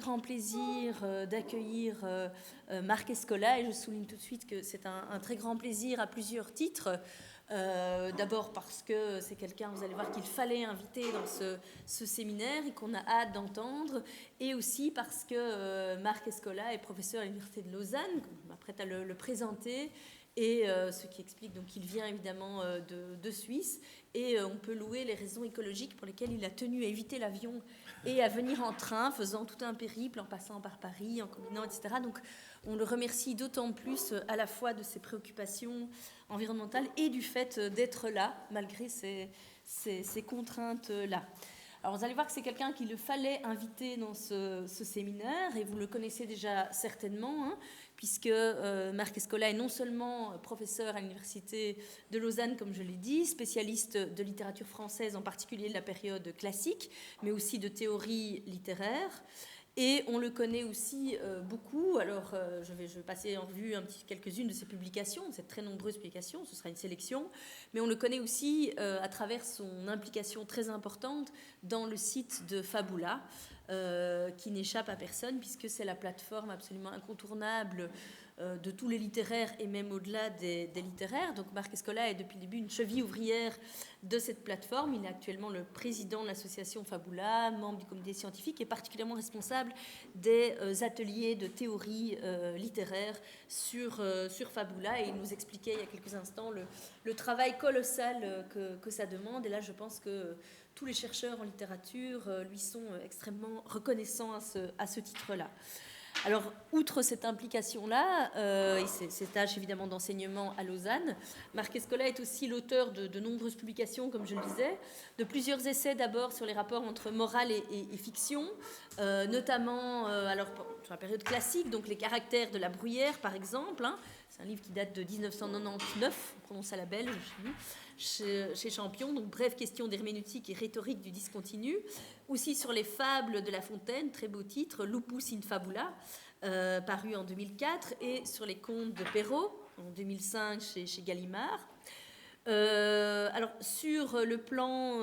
Grand plaisir d'accueillir Marc Escola, et je souligne tout de suite que c'est un très grand plaisir à plusieurs titres. D'abord parce que c'est quelqu'un, vous allez voir, qu'il fallait inviter dans ce séminaire et qu'on a hâte d'entendre, et aussi parce que Marc Escola est professeur à l'Université de Lausanne, je m'apprête à le présenter, et ce qui explique donc qu'il vient évidemment de Suisse, et on peut louer les raisons écologiques pour lesquelles il a tenu à éviter l'avion et à venir en train, faisant tout un périple en passant par Paris, en combinant, etc. Donc on le remercie d'autant plus à la fois de ses préoccupations environnementales et du fait d'être là, malgré ces contraintes-là. Alors vous allez voir que c'est quelqu'un qu'il fallait inviter dans ce séminaire, et vous le connaissez déjà certainement, hein, puisque Marc Escola est non seulement professeur à l'Université de Lausanne, comme je l'ai dit, spécialiste de littérature française, en particulier de la période classique, mais aussi de théorie littéraire. Et on le connaît aussi beaucoup. Alors, je vais passer en revue quelques-unes de ses publications, de ses très nombreuses publications, ce sera une sélection. Mais on le connaît aussi à travers son implication très importante dans le site de Fabula, qui n'échappe à personne, puisque c'est la plateforme absolument incontournable de tous les littéraires, et même au-delà des littéraires. Donc Marc Escola est depuis le début une cheville ouvrière de cette plateforme. Il est actuellement le président de l'association Fabula, membre du comité scientifique, et particulièrement responsable des ateliers de théorie littéraire sur Fabula. Et il nous expliquait il y a quelques instants le travail colossal que ça demande. Et là, je pense que tous les chercheurs en littérature lui sont extrêmement reconnaissants à ce titre-là. Alors, outre cette implication-là, et ses tâches évidemment d'enseignement à Lausanne, Marc Escola est aussi l'auteur de nombreuses publications, comme je le disais, de plusieurs essais d'abord sur les rapports entre morale et fiction, notamment alors, sur la période classique, donc les caractères de la bruyère par exemple, hein. C'est un livre qui date de 1999, on prononce à la belge chez Champion, donc brève question d'herméneutique et rhétorique du discontinu. Aussi sur les fables de La Fontaine, très beau titre, Lupus in Fabula, paru en 2004, et sur les contes de Perrault, en 2005 chez Gallimard. Alors, sur le plan,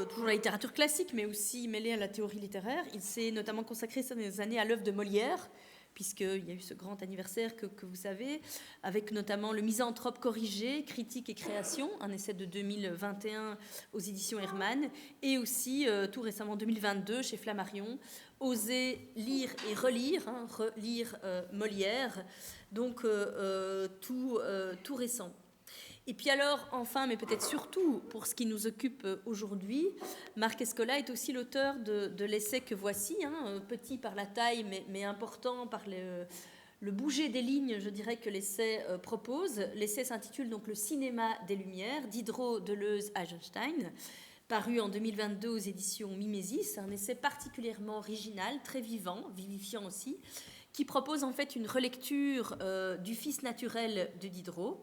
toujours la littérature classique, mais aussi mêlé à la théorie littéraire, il s'est notamment consacré ces années à l'œuvre de Molière, puisqu'il y a eu ce grand anniversaire que vous savez, avec notamment Le Misanthrope corrigé, critique et création, un essai de 2021 aux éditions Hermann, et aussi, tout récemment, 2022, chez Flammarion, Oser lire et relire, hein, relire Molière, donc tout récent. Et puis alors, enfin, mais peut-être surtout pour ce qui nous occupe aujourd'hui, Marc Escola est aussi l'auteur de l'essai que voici, hein, petit par la taille, mais important par le bouger des lignes, je dirais, que l'essai propose. L'essai s'intitule donc Le cinéma des Lumières, Diderot, Deleuze, Eisenstein, paru en 2022 aux éditions Mimesis, un essai particulièrement original, très vivant, vivifiant aussi, qui propose en fait une relecture du Fils naturel de Diderot,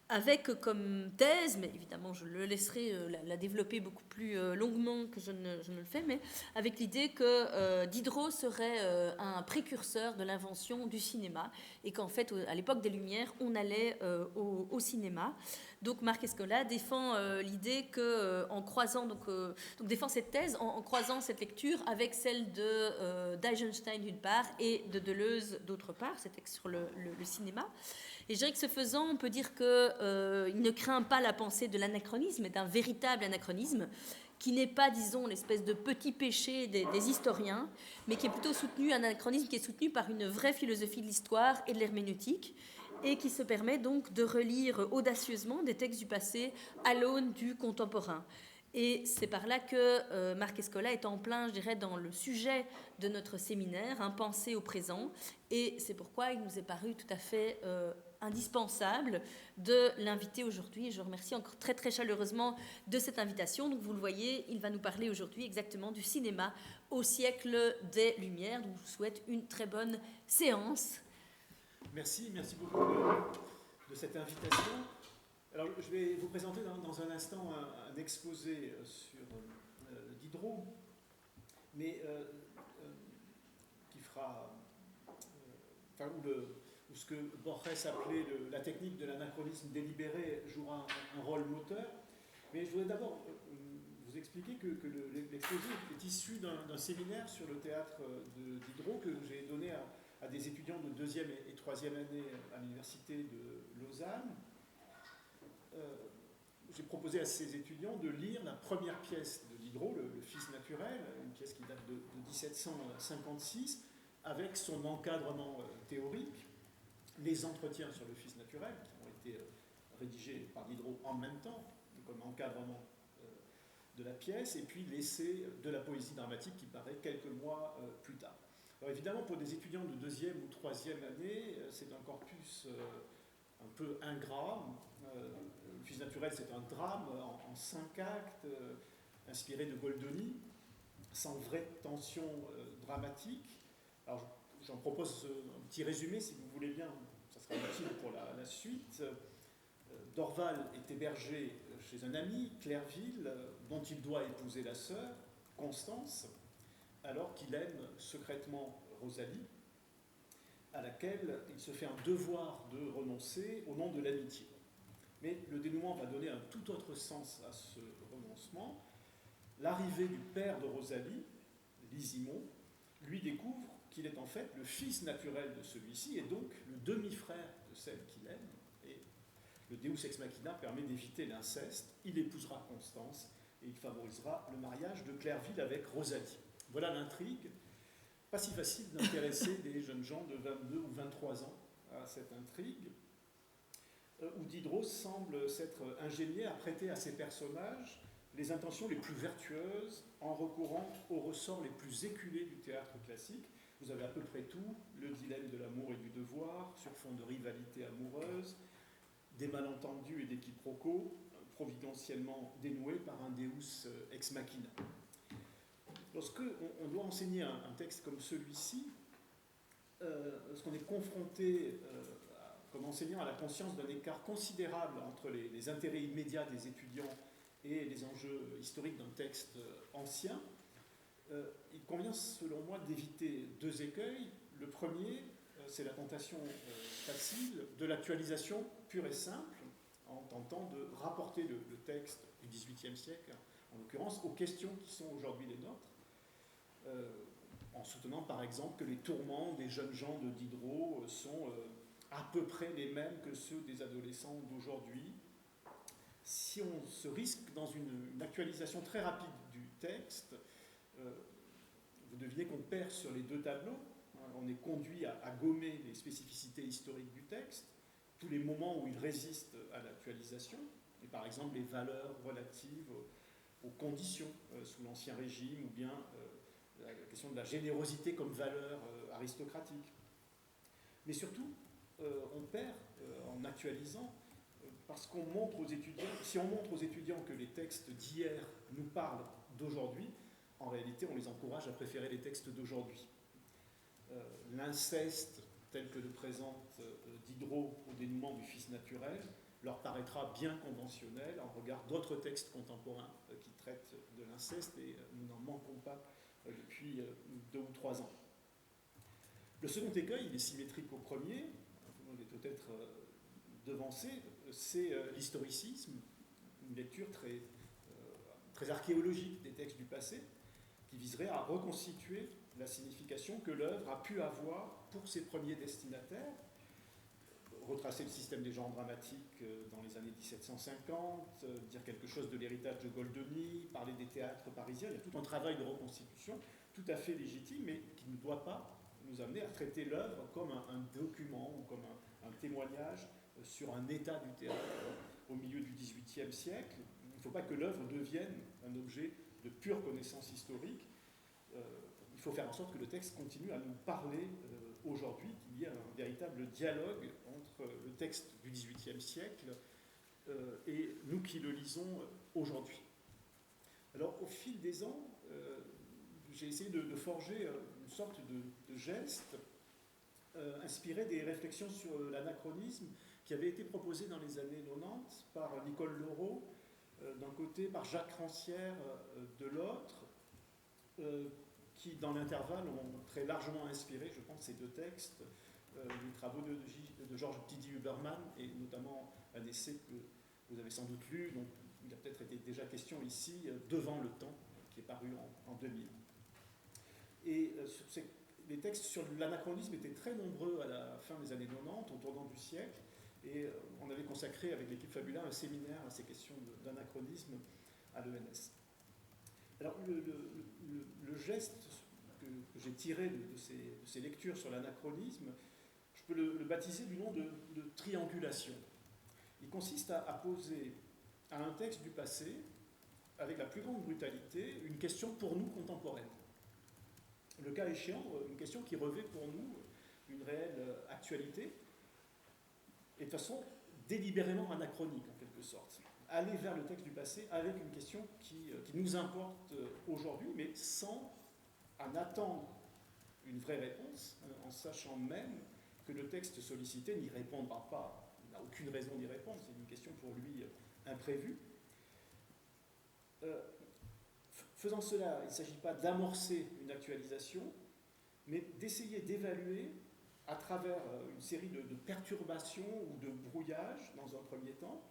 avec comme thèse, mais évidemment je le laisserai la développer beaucoup plus longuement que je ne le fais, mais avec l'idée que Diderot serait un précurseur de l'invention du cinéma, et qu'en fait à l'époque des Lumières on allait au cinéma. Donc Marc Escola défend l'idée que en croisant donc défend cette thèse en croisant cette lecture avec celle d'Eisenstein d'une part et de Deleuze d'autre part, ces textes sur le cinéma. Et je dirais que ce faisant, on peut dire qu'il ne craint pas la pensée de l'anachronisme, mais d'un véritable anachronisme, qui n'est pas, disons, l'espèce de petit péché des historiens, mais qui est plutôt soutenu, un anachronisme qui est soutenu par une vraie philosophie de l'histoire et de l'herméneutique, et qui se permet donc de relire audacieusement des textes du passé à l'aune du contemporain. Et c'est par là que Marc Escola est en plein, je dirais, dans le sujet de notre séminaire, hein, penser au présent, et c'est pourquoi il nous est paru tout à fait indispensable de l'inviter aujourd'hui. Je remercie encore très très chaleureusement de cette invitation. Donc vous le voyez, il va nous parler aujourd'hui exactement du cinéma au siècle des Lumières. Donc je vous souhaite une très bonne séance. Merci beaucoup de cette invitation. Alors je vais vous présenter dans un instant un exposé sur Diderot, mais qui fera, où ce que Borges appelait la technique de l'anachronisme délibéré jouera un rôle moteur. Mais je voudrais d'abord vous vous expliquer que l'exposé est issu d'un séminaire sur le théâtre de Diderot que j'ai donné à des étudiants de 2e et 3e année à l'université de Lausanne. J'ai proposé à ces étudiants de lire la première pièce de Diderot, le Fils naturel, une pièce qui date de 1756, avec son encadrement théorique, les entretiens sur le Fils naturel, qui ont été rédigés par Diderot en même temps, comme encadrement de la pièce, et puis l'essai de la poésie dramatique qui paraît quelques mois plus tard. Alors évidemment, pour des étudiants de 2e ou 3e année, c'est un corpus un peu ingrat. Le Fils naturel, c'est un drame en 5 actes, inspiré de Goldoni, sans vraie tension dramatique. Alors j'en propose un petit résumé, si vous voulez bien, ça sera utile pour la suite. Dorval est hébergé chez un ami, Clerville, dont il doit épouser la sœur, Constance, alors qu'il aime secrètement Rosalie, à laquelle il se fait un devoir de renoncer au nom de l'amitié. Mais le dénouement va donner un tout autre sens à ce renoncement. L'arrivée du père de Rosalie, Lysimon, lui découvre qu'il est en fait le fils naturel de celui-ci et donc le demi-frère de celle qu'il aime. Et le Deus ex machina permet d'éviter l'inceste. Il épousera Constance et il favorisera le mariage de Clerville avec Rosalie. Voilà l'intrigue. Pas si facile d'intéresser des jeunes gens de 22 ou 23 ans à cette intrigue, où Diderot semble s'être ingénié à prêter à ses personnages les intentions les plus vertueuses en recourant aux ressorts les plus éculés du théâtre classique. Vous avez à peu près tout, le dilemme de l'amour et du devoir, sur fond de rivalité amoureuse, des malentendus et des quiproquos, providentiellement dénoués par un Deus ex machina. Lorsque on doit enseigner un texte comme celui-ci, lorsqu'on est confronté comme enseignant à la conscience d'un écart considérable entre les intérêts immédiats des étudiants et les enjeux historiques d'un texte ancien, il convient selon moi d'éviter 2 écueils. Le premier, c'est la tentation facile de l'actualisation pure et simple, en tentant de rapporter le texte du XVIIIe siècle, en l'occurrence, aux questions qui sont aujourd'hui les nôtres, en soutenant par exemple que les tourments des jeunes gens de Diderot sont à peu près les mêmes que ceux des adolescents d'aujourd'hui. Si on se risque dans une actualisation très rapide du texte, vous devinez qu'on perd sur les 2 tableaux. On est conduit à gommer les spécificités historiques du texte, tous les moments où il résiste à l'actualisation, et par exemple les valeurs relatives aux conditions sous l'Ancien Régime, ou bien la question de la générosité comme valeur aristocratique. Mais surtout, on perd en actualisant, parce qu'on montre aux étudiants, si on montre aux étudiants que les textes d'hier nous parlent d'aujourd'hui, en réalité on les encourage à préférer les textes d'aujourd'hui. L'inceste, tel que le présente Diderot au dénouement du Fils naturel, leur paraîtra bien conventionnel en regard d'autres textes contemporains qui traitent de l'inceste, et nous n'en manquons pas depuis 2 ou 3 ans. Le second écueil, il est symétrique au premier, on est peut-être devancé, c'est l'historicisme, une lecture très archéologique des textes du passé, qui viserait à reconstituer la signification que l'œuvre a pu avoir pour ses premiers destinataires, retracer le système des genres dramatiques dans les années 1750, dire quelque chose de l'héritage de Goldoni, parler des théâtres parisiens. Il y a tout un travail de reconstitution tout à fait légitime, mais qui ne doit pas nous amener à traiter l'œuvre comme un document ou comme un témoignage sur un état du théâtre au milieu du XVIIIe siècle. Il ne faut pas que l'œuvre devienne un objet de pure connaissance historique. Il faut faire en sorte que le texte continue à nous parler aujourd'hui, qu'il y ait un véritable dialogue entre le texte du XVIIIe siècle et nous qui le lisons aujourd'hui. Alors, au fil des ans, j'ai essayé de forger une sorte de geste inspiré des réflexions sur l'anachronisme qui avaient été proposées dans les années 90 par Nicole Laureau, d'un côté, par Jacques Rancière, de l'autre, qui, dans l'intervalle, ont très largement inspiré, je pense, ces 2 textes, les travaux de Georges Didier Huberman, et notamment un essai que vous avez sans doute lu, donc il a peut-être été déjà question ici, Devant le temps, qui est paru en 2000. Et les textes sur l'anachronisme étaient très nombreux à la fin des années 90, au tournant du siècle, et on avait consacré avec l'équipe Fabula un séminaire à ces questions d'anachronisme à l'ENS. Alors le geste que j'ai tiré de ces lectures sur l'anachronisme, je peux le baptiser du nom de triangulation. Il consiste à poser à un texte du passé, avec la plus grande brutalité, une question pour nous contemporaine. Le cas échéant, une question qui revêt pour nous une réelle actualité, et de façon délibérément anachronique en quelque sorte. Aller vers le texte du passé avec une question qui nous importe aujourd'hui, mais sans en attendre une vraie réponse, en sachant même que le texte sollicité n'y répondra pas, il n'a aucune raison d'y répondre, c'est une question pour lui imprévue. Faisant cela, il ne s'agit pas d'amorcer une actualisation, mais d'essayer d'évaluer à travers une série de perturbations ou de brouillages, dans un premier temps,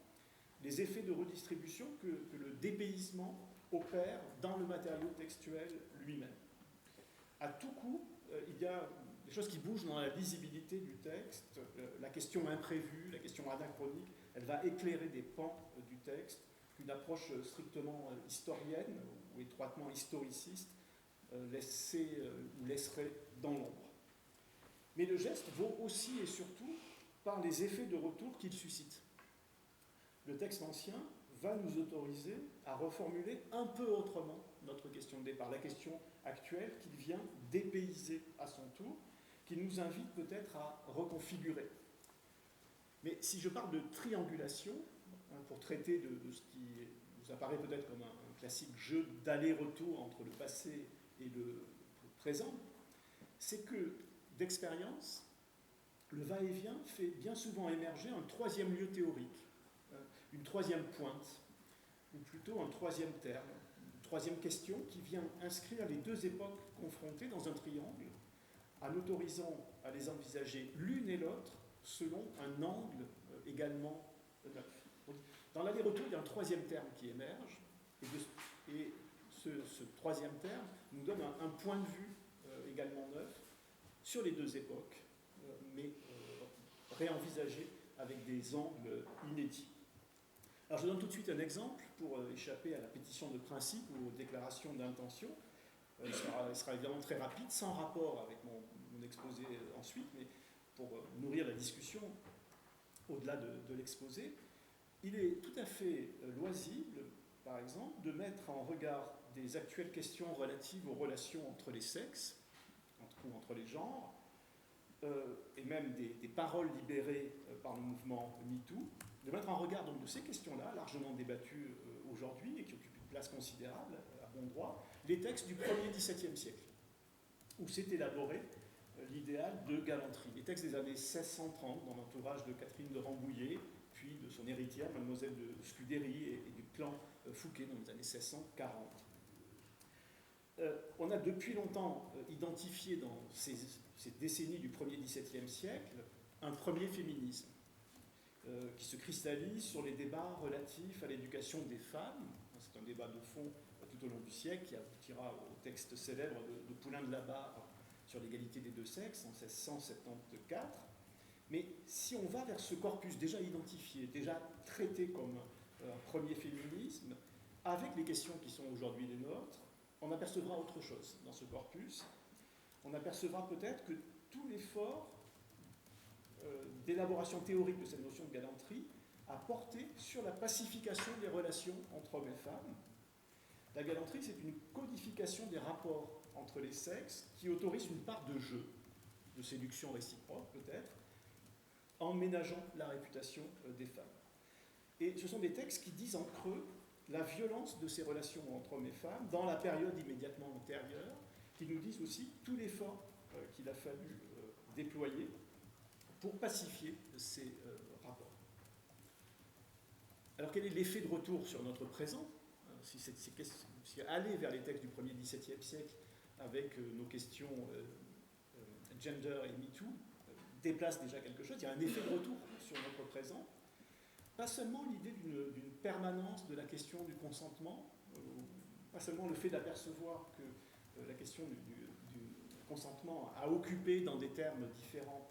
les effets de redistribution que le dépaysement opère dans le matériau textuel lui-même. À tout coup, il y a des choses qui bougent dans la lisibilité du texte. La question imprévue, la question anachronique, elle va éclairer des pans du texte qu'une approche strictement historienne ou étroitement historiciste laisserait dans l'ombre. Mais le geste vaut aussi et surtout par les effets de retour qu'il suscite. Le texte ancien va nous autoriser à reformuler un peu autrement notre question de départ, la question actuelle qu'il vient dépayser à son tour, qui nous invite peut-être à reconfigurer. Mais si je parle de triangulation, pour traiter de ce qui nous apparaît peut-être comme un classique jeu d'aller-retour entre le passé et le présent, c'est que d'expérience, le va-et-vient fait bien souvent émerger un troisième lieu théorique, une troisième pointe, ou plutôt un troisième terme, une troisième question qui vient inscrire les deux époques confrontées dans un triangle, en autorisant à les envisager l'une et l'autre selon un angle également neuf. Dans l'aller-retour, il y a un troisième terme qui émerge, et ce troisième terme nous donne un point de vue également neuf sur les deux époques, mais réenvisagé avec des angles inédits. Alors je donne tout de suite un exemple pour échapper à la pétition de principe ou aux déclarations d'intention. Il sera évidemment très rapide, sans rapport avec mon exposé ensuite, mais pour nourrir la discussion au-delà de l'exposé. Il est tout à fait loisible, par exemple, de mettre en regard des actuelles questions relatives aux relations entre les sexes, entre les genres, et même des paroles libérées par le mouvement MeToo, de mettre en regard donc de ces questions-là, largement débattues aujourd'hui et qui occupent une place considérable, à bon droit, les textes du 1er XVIIe siècle, où s'est élaboré l'idéal de galanterie. Les textes des années 1630, dans l'entourage de Catherine de Rambouillet, puis de son héritière, mademoiselle de Scudéry, et du clan Fouquet dans les années 1640. On a depuis longtemps identifié dans ces décennies du 1er XVIIe siècle un premier féminisme qui se cristallise sur les débats relatifs à l'éducation des femmes. C'est un débat de fond tout au long du siècle qui aboutira au texte célèbre de Poulain de la Barre sur l'égalité des deux sexes en 1674. Mais si on va vers ce corpus déjà identifié, déjà traité comme un premier féminisme, avec les questions qui sont aujourd'hui les nôtres, on apercevra autre chose dans ce corpus. On apercevra peut-être que tout l'effort d'élaboration théorique de cette notion de galanterie a porté sur la pacification des relations entre hommes et femmes. La galanterie, c'est une codification des rapports entre les sexes qui autorise une part de jeu, de séduction réciproque peut-être, en ménageant la réputation des femmes. Et ce sont des textes qui disent en creux la violence de ces relations entre hommes et femmes dans la période immédiatement antérieure, qui nous disent aussi tout l'effort qu'il a fallu déployer pour pacifier ces rapports. Alors quel est l'effet de retour sur notre présent ? Si aller vers les textes du 1er XVIIe siècle avec nos questions gender et MeToo déplace déjà quelque chose, il y a un effet de retour sur notre présent. pas seulement l'idée d'une permanence de la question du consentement, pas seulement le fait d'apercevoir que la question du consentement a occupé dans des termes différents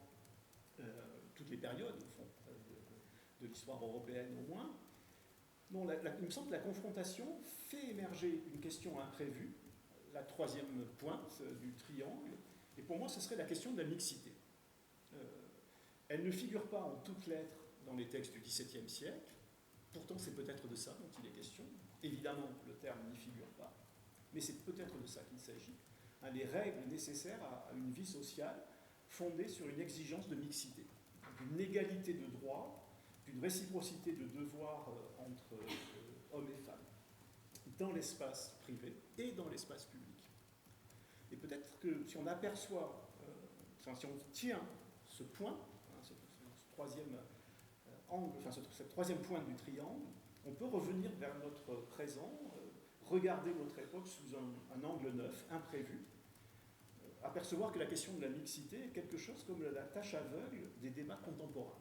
toutes les périodes, au fond, de l'histoire européenne au moins. Non, il me semble que la confrontation fait émerger une question imprévue, la troisième pointe du triangle, et pour moi ce serait la question de la mixité. Elle ne figure pas en toutes lettres dans les textes du XVIIe siècle, pourtant c'est peut-être de ça dont il est question. Évidemment, le terme n'y figure pas, mais c'est peut-être de ça qu'il s'agit. Les règles nécessaires à une vie sociale fondée sur une exigence de mixité, d'une égalité de droits, d'une réciprocité de devoirs entre hommes et femmes, dans l'espace privé et dans l'espace public. Et peut-être que si on aperçoit, si on tient ce point, ce troisième angle, cette troisième pointe du triangle, on peut revenir vers notre présent, regarder notre époque sous un angle neuf, imprévu, apercevoir que la question de la mixité est quelque chose comme la tâche aveugle des débats contemporains.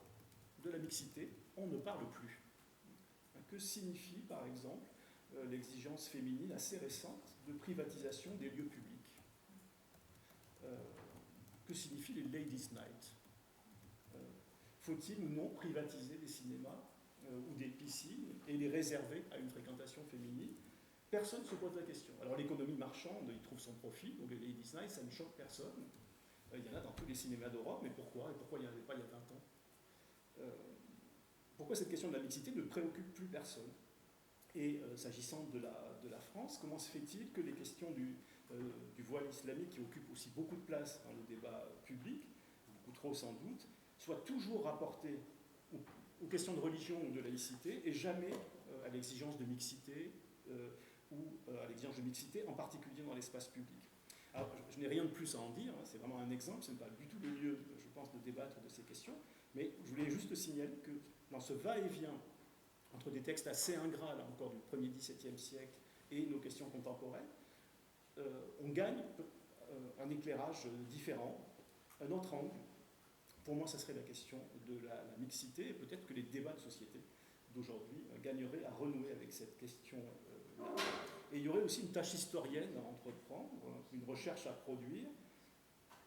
De la mixité, on ne parle plus. Que signifie, par exemple, l'exigence féminine assez récente de privatisation des lieux publics? Que signifient les Ladies' Night? Faut-il ou non privatiser des cinémas ou des piscines et les réserver à une fréquentation féminine? Personne ne se pose la question. Alors l'économie marchande y trouve son profit, donc les Ladies' Night, ça ne choque personne. Il y en a dans tous les cinémas d'Europe, mais pourquoi? Et pourquoi il n'y en avait pas il y a 20 ans? Pourquoi cette question de la mixité ne préoccupe plus personne? Et s'agissant de la France, comment se fait-il que les questions du voile islamique, qui occupe aussi beaucoup de place dans le débat public, beaucoup trop sans doute, soient toujours rapportées aux questions de religion ou de laïcité et jamais à l'exigence de mixité ou à l'exigence de mixité, en particulier dans l'espace public. Alors, je n'ai rien de plus à en dire, c'est vraiment un exemple, ce n'est pas du tout le lieu, je pense, de débattre de ces questions, mais je voulais juste signaler que dans ce va-et-vient entre des textes assez ingrats, là encore, du 1er XVIIe siècle et nos questions contemporaines, on gagne un éclairage différent, un autre angle. Pour moi, ça serait la question de la mixité, et peut-être que les débats de société d'aujourd'hui gagneraient à renouer avec cette question-là. Et il y aurait aussi une tâche historienne à entreprendre, une recherche à produire.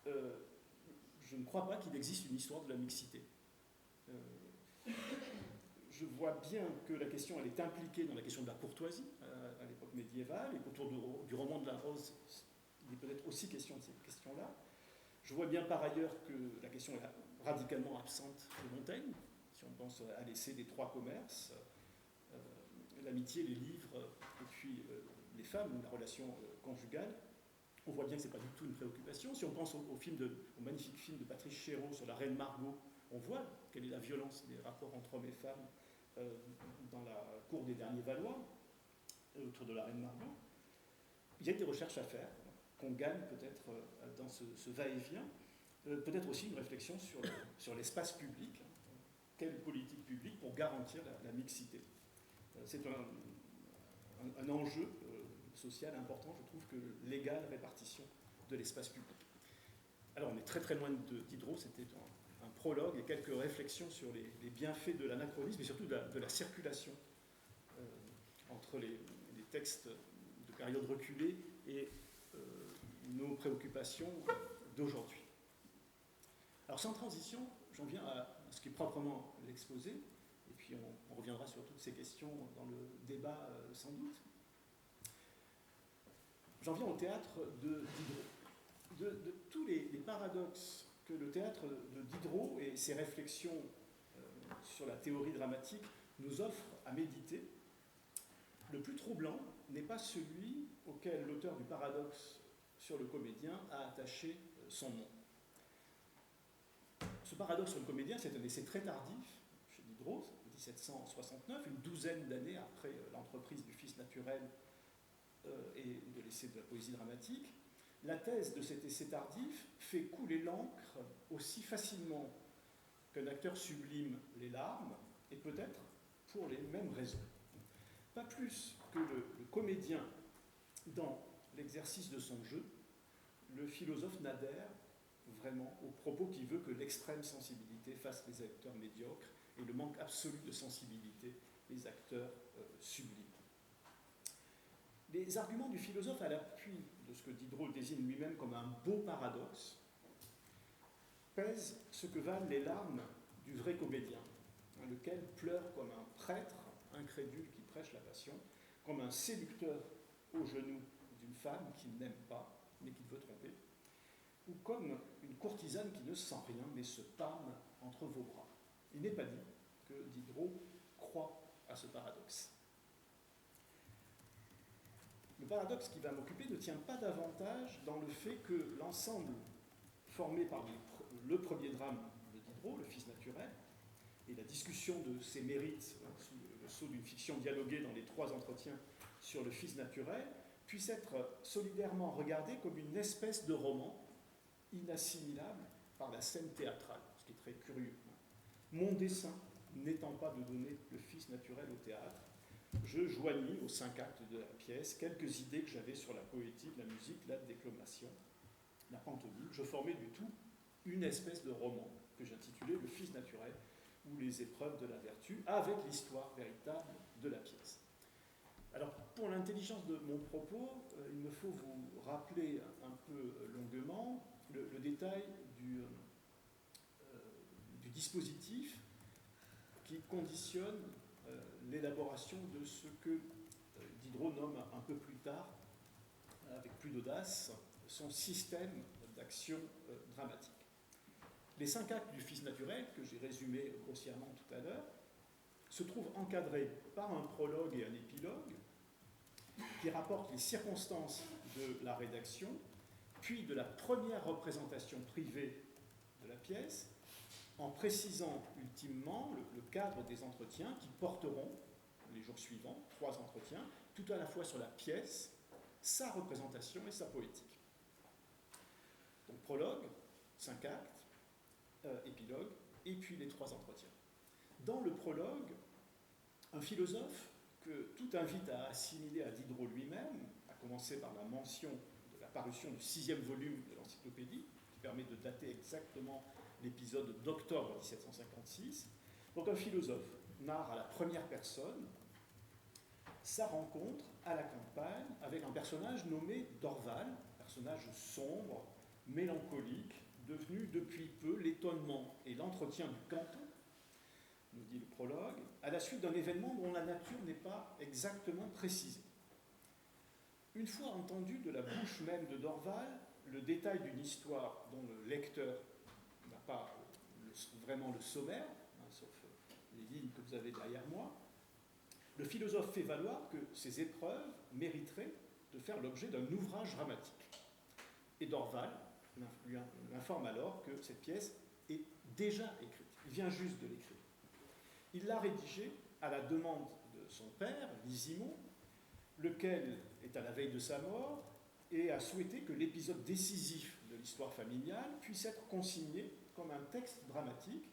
Je ne crois pas qu'il existe une histoire de la mixité. Je vois bien que la question, elle est impliquée dans la question de la courtoisie à l'époque médiévale, et qu'autour du roman de la Rose, il est peut-être aussi question de cette question-là. Je vois bien par ailleurs que la question est radicalement absente de Montaigne, si on pense à l'essai des trois commerces, l'amitié, les livres, et puis les femmes, ou la relation conjugale. On voit bien que ce n'est pas du tout une préoccupation. Si on pense au magnifique film de Patrice Chéreau sur la reine Margot, on voit quelle est la violence des rapports entre hommes et femmes dans la cour des derniers Valois, autour de la reine Margot. Il y a des recherches à faire, qu'on gagne peut-être dans ce va-et-vient. Peut-être aussi une réflexion sur l'espace public. Quelle politique publique pour garantir la mixité? C'est un enjeu social important, je trouve, que l'égale répartition de l'espace public. Alors, on est très très loin de Diderot, c'était un prologue et quelques réflexions sur les bienfaits de l'anachronisme et surtout de la circulation entre les textes de période reculée et nos préoccupations d'aujourd'hui. Alors, sans transition, j'en viens à ce qui est proprement l'exposé, et puis on reviendra sur toutes ces questions dans le débat sans doute. J'en viens au théâtre de Diderot. De tous les paradoxes que le théâtre de Diderot et ses réflexions sur la théorie dramatique nous offrent à méditer, le plus troublant n'est pas celui auquel l'auteur du paradoxe sur le comédien a attaché son nom. Ce paradoxe sur le comédien, c'est un essai très tardif chez Diderot, 1769, une douzaine d'années après l'entreprise du Fils naturel et de l'essai de la poésie dramatique. La thèse de cet essai tardif fait couler l'encre aussi facilement qu'un acteur sublime les larmes, et peut-être pour les mêmes raisons. Pas plus que le comédien dans l'exercice de son jeu, le philosophe n'adhère vraiment au propos qui veut que l'extrême sensibilité fasse les acteurs médiocres et le manque absolu de sensibilité des acteurs sublimes. Les arguments du philosophe à l'appui de ce que Diderot désigne lui-même comme un beau paradoxe pèsent ce que valent les larmes du vrai comédien, lequel pleure comme un prêtre incrédule qui prêche la passion, comme un séducteur aux genoux d'une femme qu'il n'aime pas, mais qu'il veut tromper, ou comme une courtisane qui ne sent rien, mais se pâme entre vos bras. Il n'est pas dit que Diderot croit à ce paradoxe. Le paradoxe qui va m'occuper ne tient pas davantage dans le fait que l'ensemble formé par le premier drame de Diderot, le Fils naturel, et la discussion de ses mérites sous le sceau d'une fiction dialoguée dans les 3 entretiens sur le Fils naturel, puisse être solidairement regardé comme une espèce de roman inassimilable par la scène théâtrale, ce qui est très curieux. Mon dessein n'étant pas de donner le Fils naturel au théâtre, je joignis aux 5 actes de la pièce quelques idées que j'avais sur la poétique, la musique, la déclamation, la pantomime. Je formais du tout une espèce de roman que j'intitulais Le Fils naturel ou les épreuves de la vertu, avec l'histoire véritable de la pièce. Alors, pour l'intelligence de mon propos, il me faut vous rappeler un peu longuement le détail du dispositif qui conditionne l'élaboration de ce que Diderot nomme un peu plus tard, avec plus d'audace, son système d'action dramatique. Les 5 actes du Fils naturel, que j'ai résumés grossièrement tout à l'heure, se trouvent encadrés par un prologue et un épilogue qui rapportent les circonstances de la rédaction, puis de la première représentation privée de la pièce, en précisant ultimement le cadre des entretiens qui porteront, les jours suivants, 3 entretiens, tout à la fois sur la pièce, sa représentation et sa poétique. Donc prologue, 5 actes, épilogue, et puis les 3 entretiens. Dans le prologue, un philosophe que tout invite à assimiler à Diderot lui-même, à commencer par la mention de la parution du 6e volume de l'encyclopédie, qui permet de dater exactement l'épisode d'octobre 1756. Donc un philosophe narre à la première personne sa rencontre à la campagne avec un personnage nommé Dorval, personnage sombre, mélancolique, devenu depuis peu l'étonnement et l'entretien du canton, nous dit le prologue, à la suite d'un événement dont la nature n'est pas exactement précisée. Une fois entendu de la bouche même de Dorval le détail d'une histoire dont le lecteur n'a pas vraiment le sommaire, sauf les lignes que vous avez derrière moi, le philosophe fait valoir que ces épreuves mériteraient de faire l'objet d'un ouvrage dramatique. Et Dorval l'informe alors que cette pièce est déjà écrite. Il vient juste de l'écrire. Il l'a rédigée à la demande de son père, Lysimon, lequel est à la veille de sa mort et a souhaité que l'épisode décisif de l'histoire familiale puisse être consigné comme un texte dramatique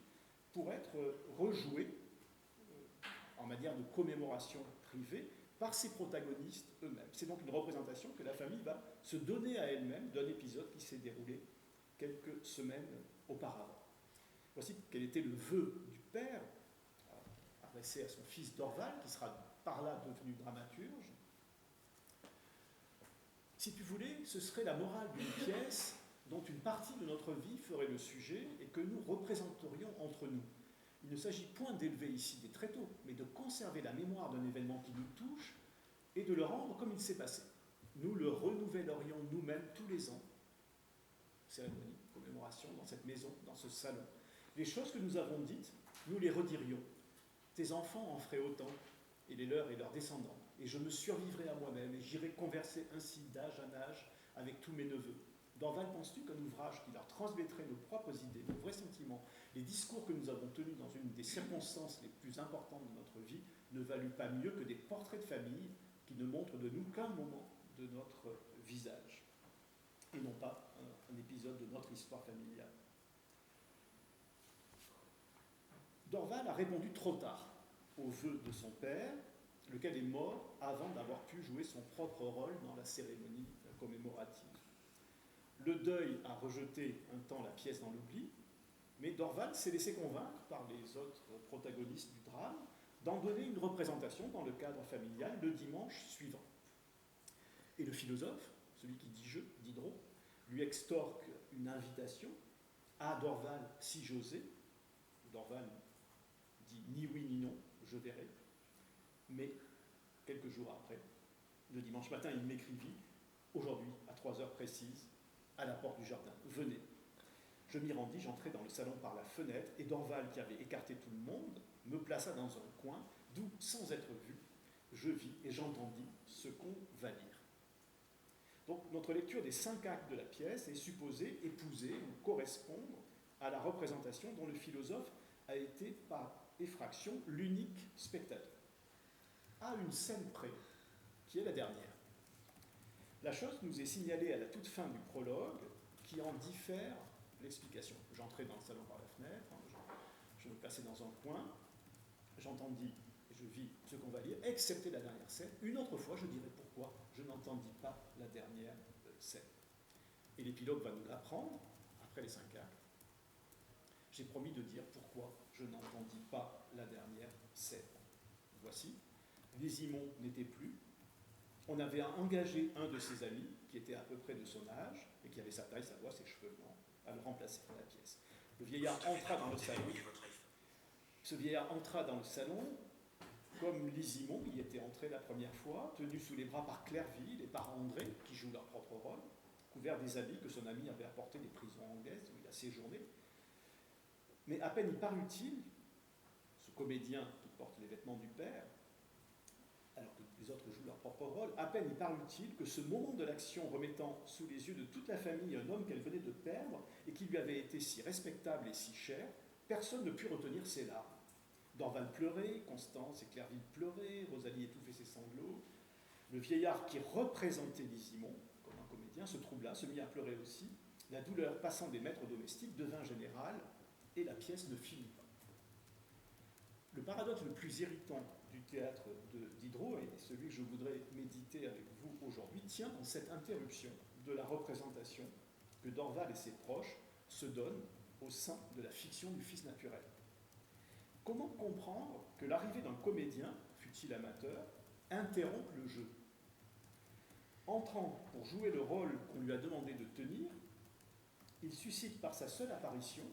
pour être rejoué en manière de commémoration privée par ses protagonistes eux-mêmes. C'est donc une représentation que la famille va se donner à elle-même d'un épisode qui s'est déroulé quelques semaines auparavant. Voici quel était le vœu du père adressé à son fils Dorval, qui sera par là devenu dramaturge. Si tu voulais, ce serait la morale d'une pièce dont une partie de notre vie ferait le sujet et que nous représenterions entre nous. Il ne s'agit point d'élever ici des tréteaux, mais de conserver la mémoire d'un événement qui nous touche et de le rendre comme il s'est passé. Nous le renouvellerions nous-mêmes tous les ans. Cérémonie, commémoration, dans cette maison, dans ce salon. Les choses que nous avons dites, nous les redirions. Tes enfants en feraient autant, et les leurs et leurs descendants. Et je me survivrai à moi-même, et j'irai converser ainsi d'âge en âge avec tous mes neveux. Dorval, penses-tu qu'un ouvrage qui leur transmettrait nos propres idées, nos vrais sentiments, les discours que nous avons tenus dans une des circonstances les plus importantes de notre vie, ne valut pas mieux que des portraits de famille qui ne montrent de nous qu'un moment de notre visage, et non pas un épisode de notre histoire familiale. Dorval a répondu trop tard au vœu de son père, lequel est mort avant d'avoir pu jouer son propre rôle dans la cérémonie commémorative. Le deuil a rejeté un temps la pièce dans l'oubli, Mais Dorval s'est laissé convaincre par les autres protagonistes du drame d'en donner une représentation dans le cadre familial le dimanche suivant. Et le philosophe, celui qui dit je, Diderot, lui extorque une invitation à Dorval si j'osais. Dorval dit ni oui ni non, je verrai. Mais quelques jours après, le dimanche matin, il m'écrivit aujourd'hui, à 3 heures précises, à la porte du jardin. Venez. Je m'y rendis, j'entrai dans le salon par la fenêtre, et Dorval, qui avait écarté tout le monde, me plaça dans un coin, d'où, sans être vu, je vis et j'entendis ce qu'on va lire. Donc, notre lecture des 5 actes de la pièce est supposée épouser ou correspondre à la représentation dont le philosophe a été, par effraction, l'unique spectateur. À une scène près, qui est la dernière. La chose nous est signalée à la toute fin du prologue, qui en diffère l'explication. J'entrais dans le salon par la fenêtre, je me plaçais dans un coin, j'entendis et je vis ce qu'on va lire, excepté la dernière scène. Une autre fois, je dirai pourquoi je n'entendis pas la dernière scène. Et l'épilogue va nous l'apprendre, après les 5 actes. J'ai promis de dire pourquoi je n'entendis pas la dernière scène. Voici, Lysimon n'était plus. On avait engagé un de ses amis, qui était à peu près de son âge, et qui avait sa taille, sa voix, ses cheveux blancs, à le remplacer dans la pièce. Le vieillard entra dans le salon. Ce vieillard entra dans le salon, comme Lysimon y était entré la première fois, tenu sous les bras par Clerville et par André, qui jouent leur propre rôle, couvert des habits que son ami avait apportés des prisons anglaises où il a séjourné. Mais à peine y parut-il, ce comédien qui porte les vêtements du père, alors que les autres jouent leur propre rôle, à peine y parut-il que ce moment de l'action remettant sous les yeux de toute la famille un homme qu'elle venait de perdre et qui lui avait été si respectable et si cher, personne ne put retenir ses larmes. Dorval pleurait, Constance et Clerville pleuraient, Rosalie étouffait ses sanglots. Le vieillard qui représentait Lysimon, comme un comédien, se troubla, se mit à pleurer aussi. La douleur passant des maîtres domestiques devint générale et la pièce ne finit pas. Le paradoxe le plus irritant du théâtre de Diderot, et celui que je voudrais méditer avec vous aujourd'hui, tient dans cette interruption de la représentation que Dorval et ses proches se donnent au sein de la fiction du fils naturel. Comment comprendre que l'arrivée d'un comédien, fût-il amateur, interrompt le jeu? Entrant pour jouer le rôle qu'on lui a demandé de tenir, il suscite par sa seule apparition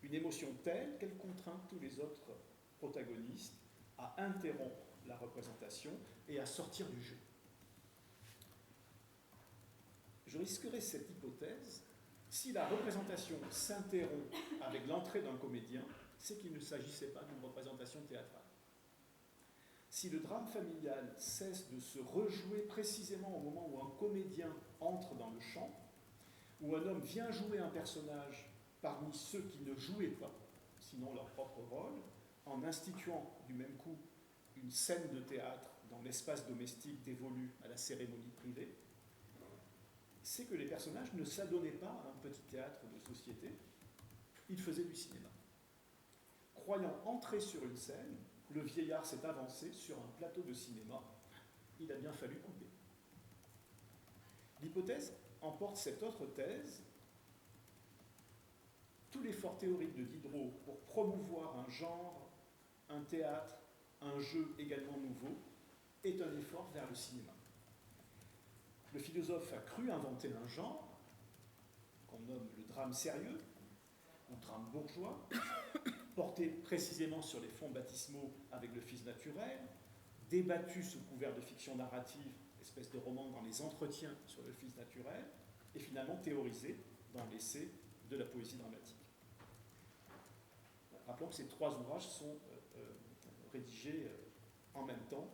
une émotion telle qu'elle contraint tous les autres protagonistes à interrompre la représentation et à sortir du jeu. Je risquerais cette hypothèse. Si la représentation s'interrompt avec l'entrée d'un comédien, c'est qu'il ne s'agissait pas d'une représentation théâtrale. Si le drame familial cesse de se rejouer précisément au moment où un comédien entre dans le champ, où un homme vient jouer un personnage parmi ceux qui ne jouaient pas, sinon leur propre rôle, en instituant du même coup une scène de théâtre dans l'espace domestique dévolu à la cérémonie privée, c'est que les personnages ne s'adonnaient pas à un petit théâtre de société, ils faisaient du cinéma. Croyant entrer sur une scène, le vieillard s'est avancé sur un plateau de cinéma. Il a bien fallu couper. L'hypothèse emporte cette autre thèse. Tout l'effort théorique de Diderot pour promouvoir un genre, un théâtre, un jeu également nouveau, est un effort vers le cinéma. Le philosophe a cru inventer un genre, qu'on nomme le drame sérieux, ou drame bourgeois, porté précisément sur les fonds baptismaux avec le fils naturel, débattu sous couvert de fiction narrative, espèce de roman dans les entretiens sur le fils naturel, et finalement théorisé dans l'essai de la poésie dramatique. Rappelons que ces 3 ouvrages sont rédigés en même temps,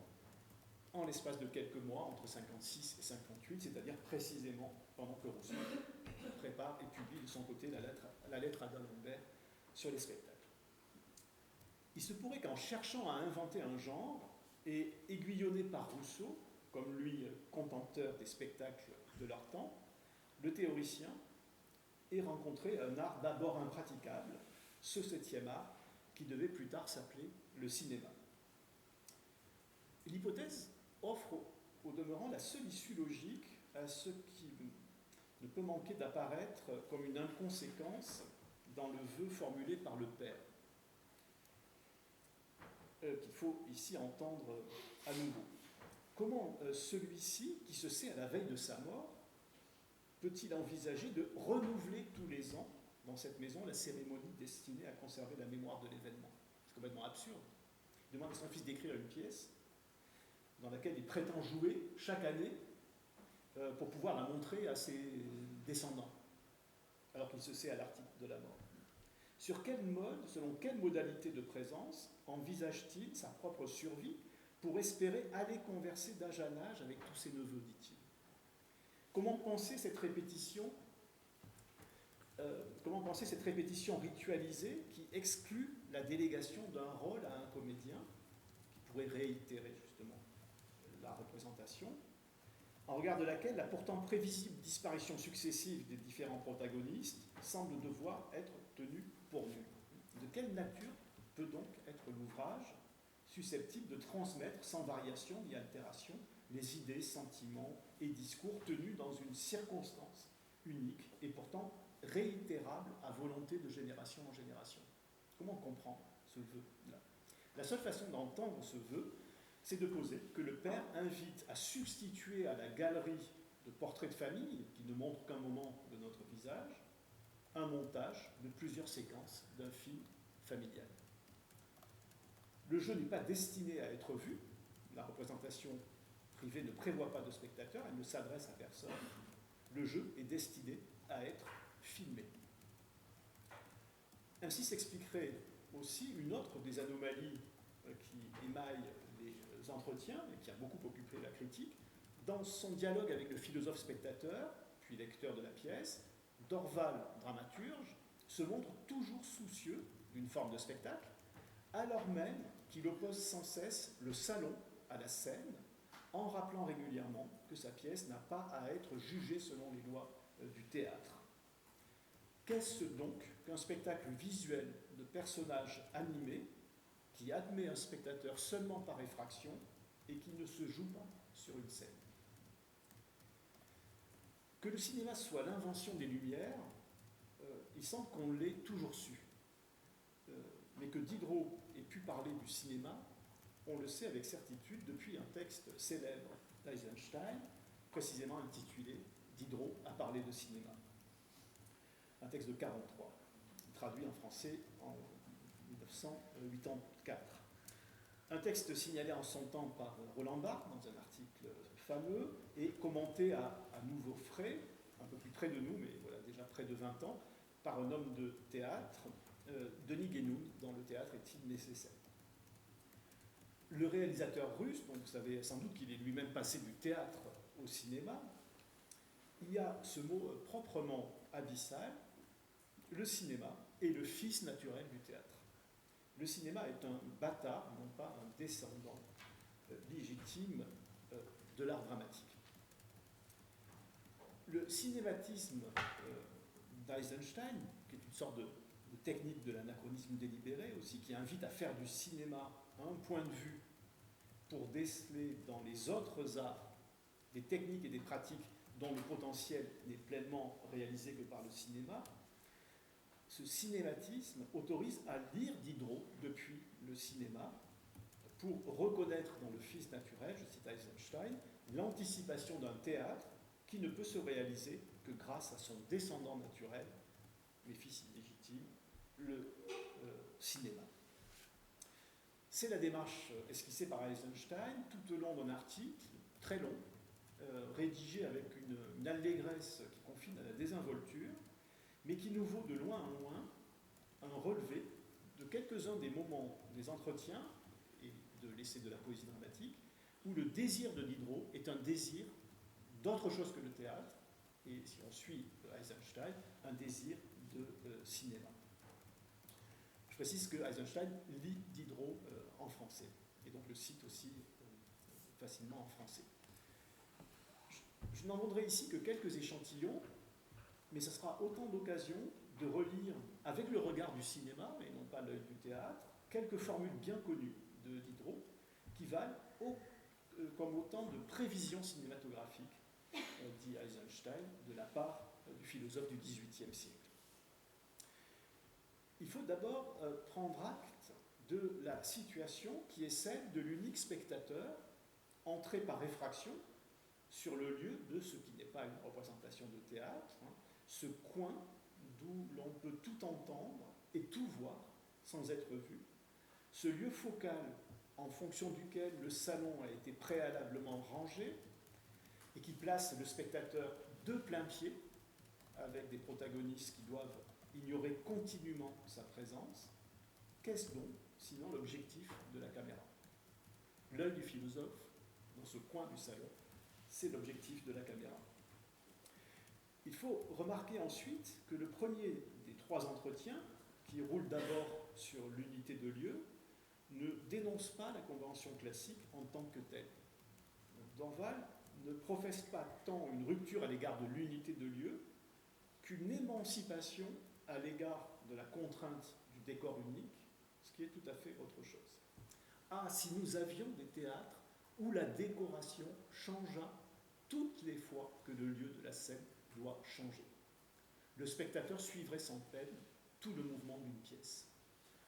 en l'espace de quelques mois, entre 56 et 58, c'est-à-dire précisément pendant que Rousseau prépare et publie de son côté la lettre à d'Alembert sur les spectacles. Il se pourrait qu'en cherchant à inventer un genre, et aiguillonné par Rousseau, comme lui contenteur des spectacles de leur temps, le théoricien ait rencontré un art d'abord impraticable, ce 7e art, qui devait plus tard s'appeler le cinéma. L'hypothèse offre au demeurant la seule issue logique à ce qui ne peut manquer d'apparaître comme une inconséquence dans le vœu formulé par le Père, qu'il faut ici entendre à nouveau. Comment celui-ci, qui se sait à la veille de sa mort, peut-il envisager de renouveler tous les ans dans cette maison la cérémonie destinée à conserver la mémoire de l'événement? C'est complètement absurde. Il demande à son fils d'écrire une pièce dans laquelle il prétend jouer chaque année pour pouvoir la montrer à ses descendants, alors qu'il se sait à l'article de la mort. Sur quel mode, selon quelle modalité de présence envisage-t-il sa propre survie pour espérer aller converser d'âge en âge avec tous ses neveux, dit-il? Comment penser cette répétition ritualisée qui exclut la délégation d'un rôle à un comédien qui pourrait réitérer justement la représentation, en regard de laquelle la pourtant prévisible disparition successive des différents protagonistes semble devoir être tenue pour nulle? De quelle nature peut donc être l'ouvrage susceptible de transmettre sans variation ni altération les idées, sentiments et discours tenus dans une circonstance unique et pourtant réitérable à volonté de génération en génération? Comment comprendre ce vœu-là? La seule façon d'entendre ce vœu, c'est de poser que le Père invite à substituer à la galerie de portraits de famille, qui ne montrent qu'un moment de notre visage, un montage de plusieurs séquences d'un film familial. Le jeu n'est pas destiné à être vu, la représentation privée ne prévoit pas de spectateur, elle ne s'adresse à personne, le jeu est destiné à être filmé. Ainsi s'expliquerait aussi une autre des anomalies qui émaillent les entretiens et qui a beaucoup occupé la critique. Dans son dialogue avec le philosophe spectateur, puis lecteur de la pièce, Dorval, dramaturge, se montre toujours soucieux d'une forme de spectacle, alors même qu'il oppose sans cesse le salon à la scène, en rappelant régulièrement que sa pièce n'a pas à être jugée selon les lois du théâtre. Qu'est-ce donc qu'un spectacle visuel de personnages animés qui admet un spectateur seulement par effraction et qui ne se joue pas sur une scène? Que le cinéma soit l'invention des Lumières, il semble qu'on l'ait toujours su. Mais que Diderot ait pu parler du cinéma, on le sait avec certitude depuis un texte célèbre d'Eisenstein, précisément intitulé « Diderot a parlé de cinéma ». Un texte de 1943, traduit en français en 1984. Un texte signalé en son temps par Roland Barthes dans un article fameux et commenté à nouveau frais, un peu plus près de nous, mais voilà, déjà près de 20 ans, par un homme de théâtre, Denis Guénoun, dans Le théâtre est-il nécessaire? Le réalisateur russe, dont vous savez sans doute qu'il est lui-même passé du théâtre au cinéma, il y a ce mot proprement abyssal: le cinéma est le fils naturel du théâtre. Le cinéma est un bâtard, non pas un descendant légitime de l'art dramatique. Le cinématisme d'Eisenstein, qui est une sorte de technique de l'anachronisme délibéré aussi, qui invite à faire du cinéma un point de vue pour déceler dans les autres arts des techniques et des pratiques dont le potentiel n'est pleinement réalisé que par le cinéma, ce cinématisme autorise à lire Diderot depuis le cinéma pour reconnaître dans le fils naturel, je cite Eisenstein, l'anticipation d'un théâtre qui ne peut se réaliser que grâce à son descendant naturel, mais fils illégitime, le cinéma. C'est la démarche esquissée par Eisenstein tout au long d'un article très long, rédigé avec une allégresse qui confine à la désinvolture, mais qui nous vaut de loin en loin un relevé de quelques-uns des moments des entretiens et de l'essai de la poésie dramatique, où le désir de Diderot est un désir d'autre chose que le théâtre, et si on suit Eisenstein, un désir de cinéma. Je précise que Eisenstein lit Diderot en français, et donc le cite aussi facilement en français. Je n'en donnerai ici que quelques échantillons, mais ce sera autant d'occasions de relire avec le regard du cinéma, et non pas l'œil du théâtre, quelques formules bien connues de Diderot, qui valent comme autant de prévisions cinématographiques, dit Eisenstein, de la part du philosophe du XVIIIe siècle. il faut d'abord prendre acte de la situation qui est celle de l'unique spectateur entré par réfraction sur le lieu de ce qui n'est pas une représentation de théâtre, hein, ce coin d'où l'on peut tout entendre et tout voir sans être vu, ce lieu focal en fonction duquel le salon a été préalablement rangé et qui place le spectateur de plein pied avec des protagonistes qui doivent ignorer continuellement sa présence. Qu'est-ce donc sinon l'objectif de la caméra? L'œil du philosophe, dans ce coin du salon, c'est l'objectif de la caméra. Il faut remarquer ensuite que le premier des trois entretiens, qui roule d'abord sur l'unité de lieu, ne dénonce pas la convention classique en tant que telle. Dorval ne professe pas tant une rupture à l'égard de l'unité de lieu qu'une émancipation à l'égard de la contrainte du décor unique, ce qui est tout à fait autre chose. Ah, si nous avions des théâtres où la décoration changea toutes les fois que le lieu de la scène doit changer. Le spectateur suivrait sans peine tout le mouvement d'une pièce.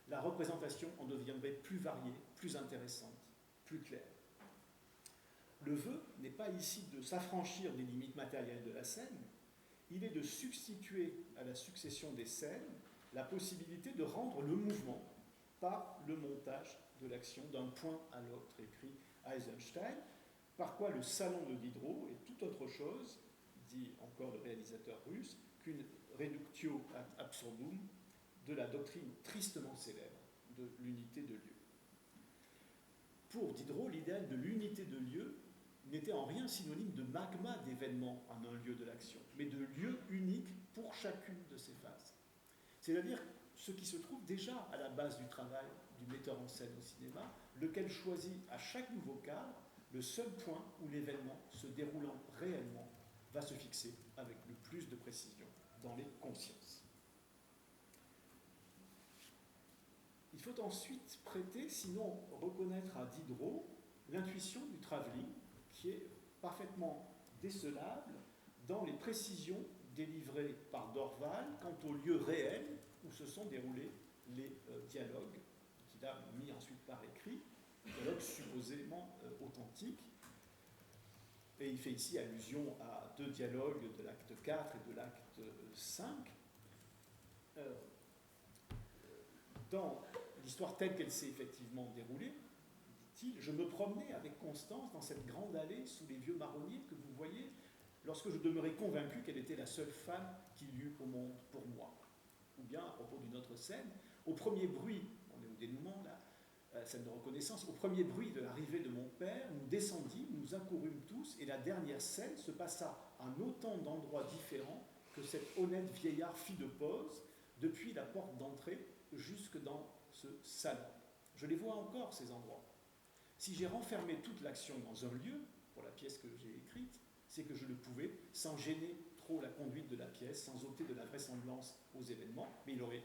La représentation en deviendrait plus variée, plus intéressante, plus claire. Le vœu n'est pas ici de s'affranchir des limites matérielles de la scène, il est de substituer à la succession des scènes la possibilité de rendre le mouvement par le montage de l'action d'un point à l'autre, écrit Eisenstein, par quoi le salon de Diderot est tout autre chose, dit encore le réalisateur russe, qu'une reductio ad absurdum de la doctrine tristement célèbre de l'unité de lieu. Pour Diderot, l'idéal de l'unité de lieu n'était en rien synonyme de magma d'événements en un lieu de l'action, mais de lieu unique pour chacune de ces phases. C'est-à-dire ce qui se trouve déjà à la base du travail du metteur en scène au cinéma, lequel choisit à chaque nouveau cadre le seul point où l'événement se déroulant réellement va se fixer avec le plus de précision dans les consciences. Il faut ensuite prêter, sinon reconnaître à Diderot, l'intuition du travelling qui est parfaitement décelable dans les précisions délivrées par Dorval quant au lieu réel où se sont déroulés les dialogues qu'il a mis ensuite par écrit, dialogues supposément authentiques. Et il fait ici allusion à deux dialogues de l'acte 4 et de l'acte 5. Dans l'histoire telle qu'elle s'est effectivement déroulée, dit-il, je me promenais avec Constance dans cette grande allée sous les vieux marronniers que vous voyez, lorsque je demeurais convaincu qu'elle était la seule femme qu'il y eût au monde pour moi. Ou bien, à propos d'une autre scène, au premier bruit, on est au dénouement là, scène de reconnaissance, au premier bruit de l'arrivée de mon père, nous descendîmes, nous accourûmes tous, et la dernière scène se passa en autant d'endroits différents que cet honnête vieillard fit de pause, depuis la porte d'entrée jusque dans ce salon. Je les vois encore, ces endroits. Si j'ai renfermé toute l'action dans un lieu, pour la pièce que j'ai écrite, c'est que je le pouvais, sans gêner trop la conduite de la pièce, sans ôter de la vraisemblance aux événements, mais il aurait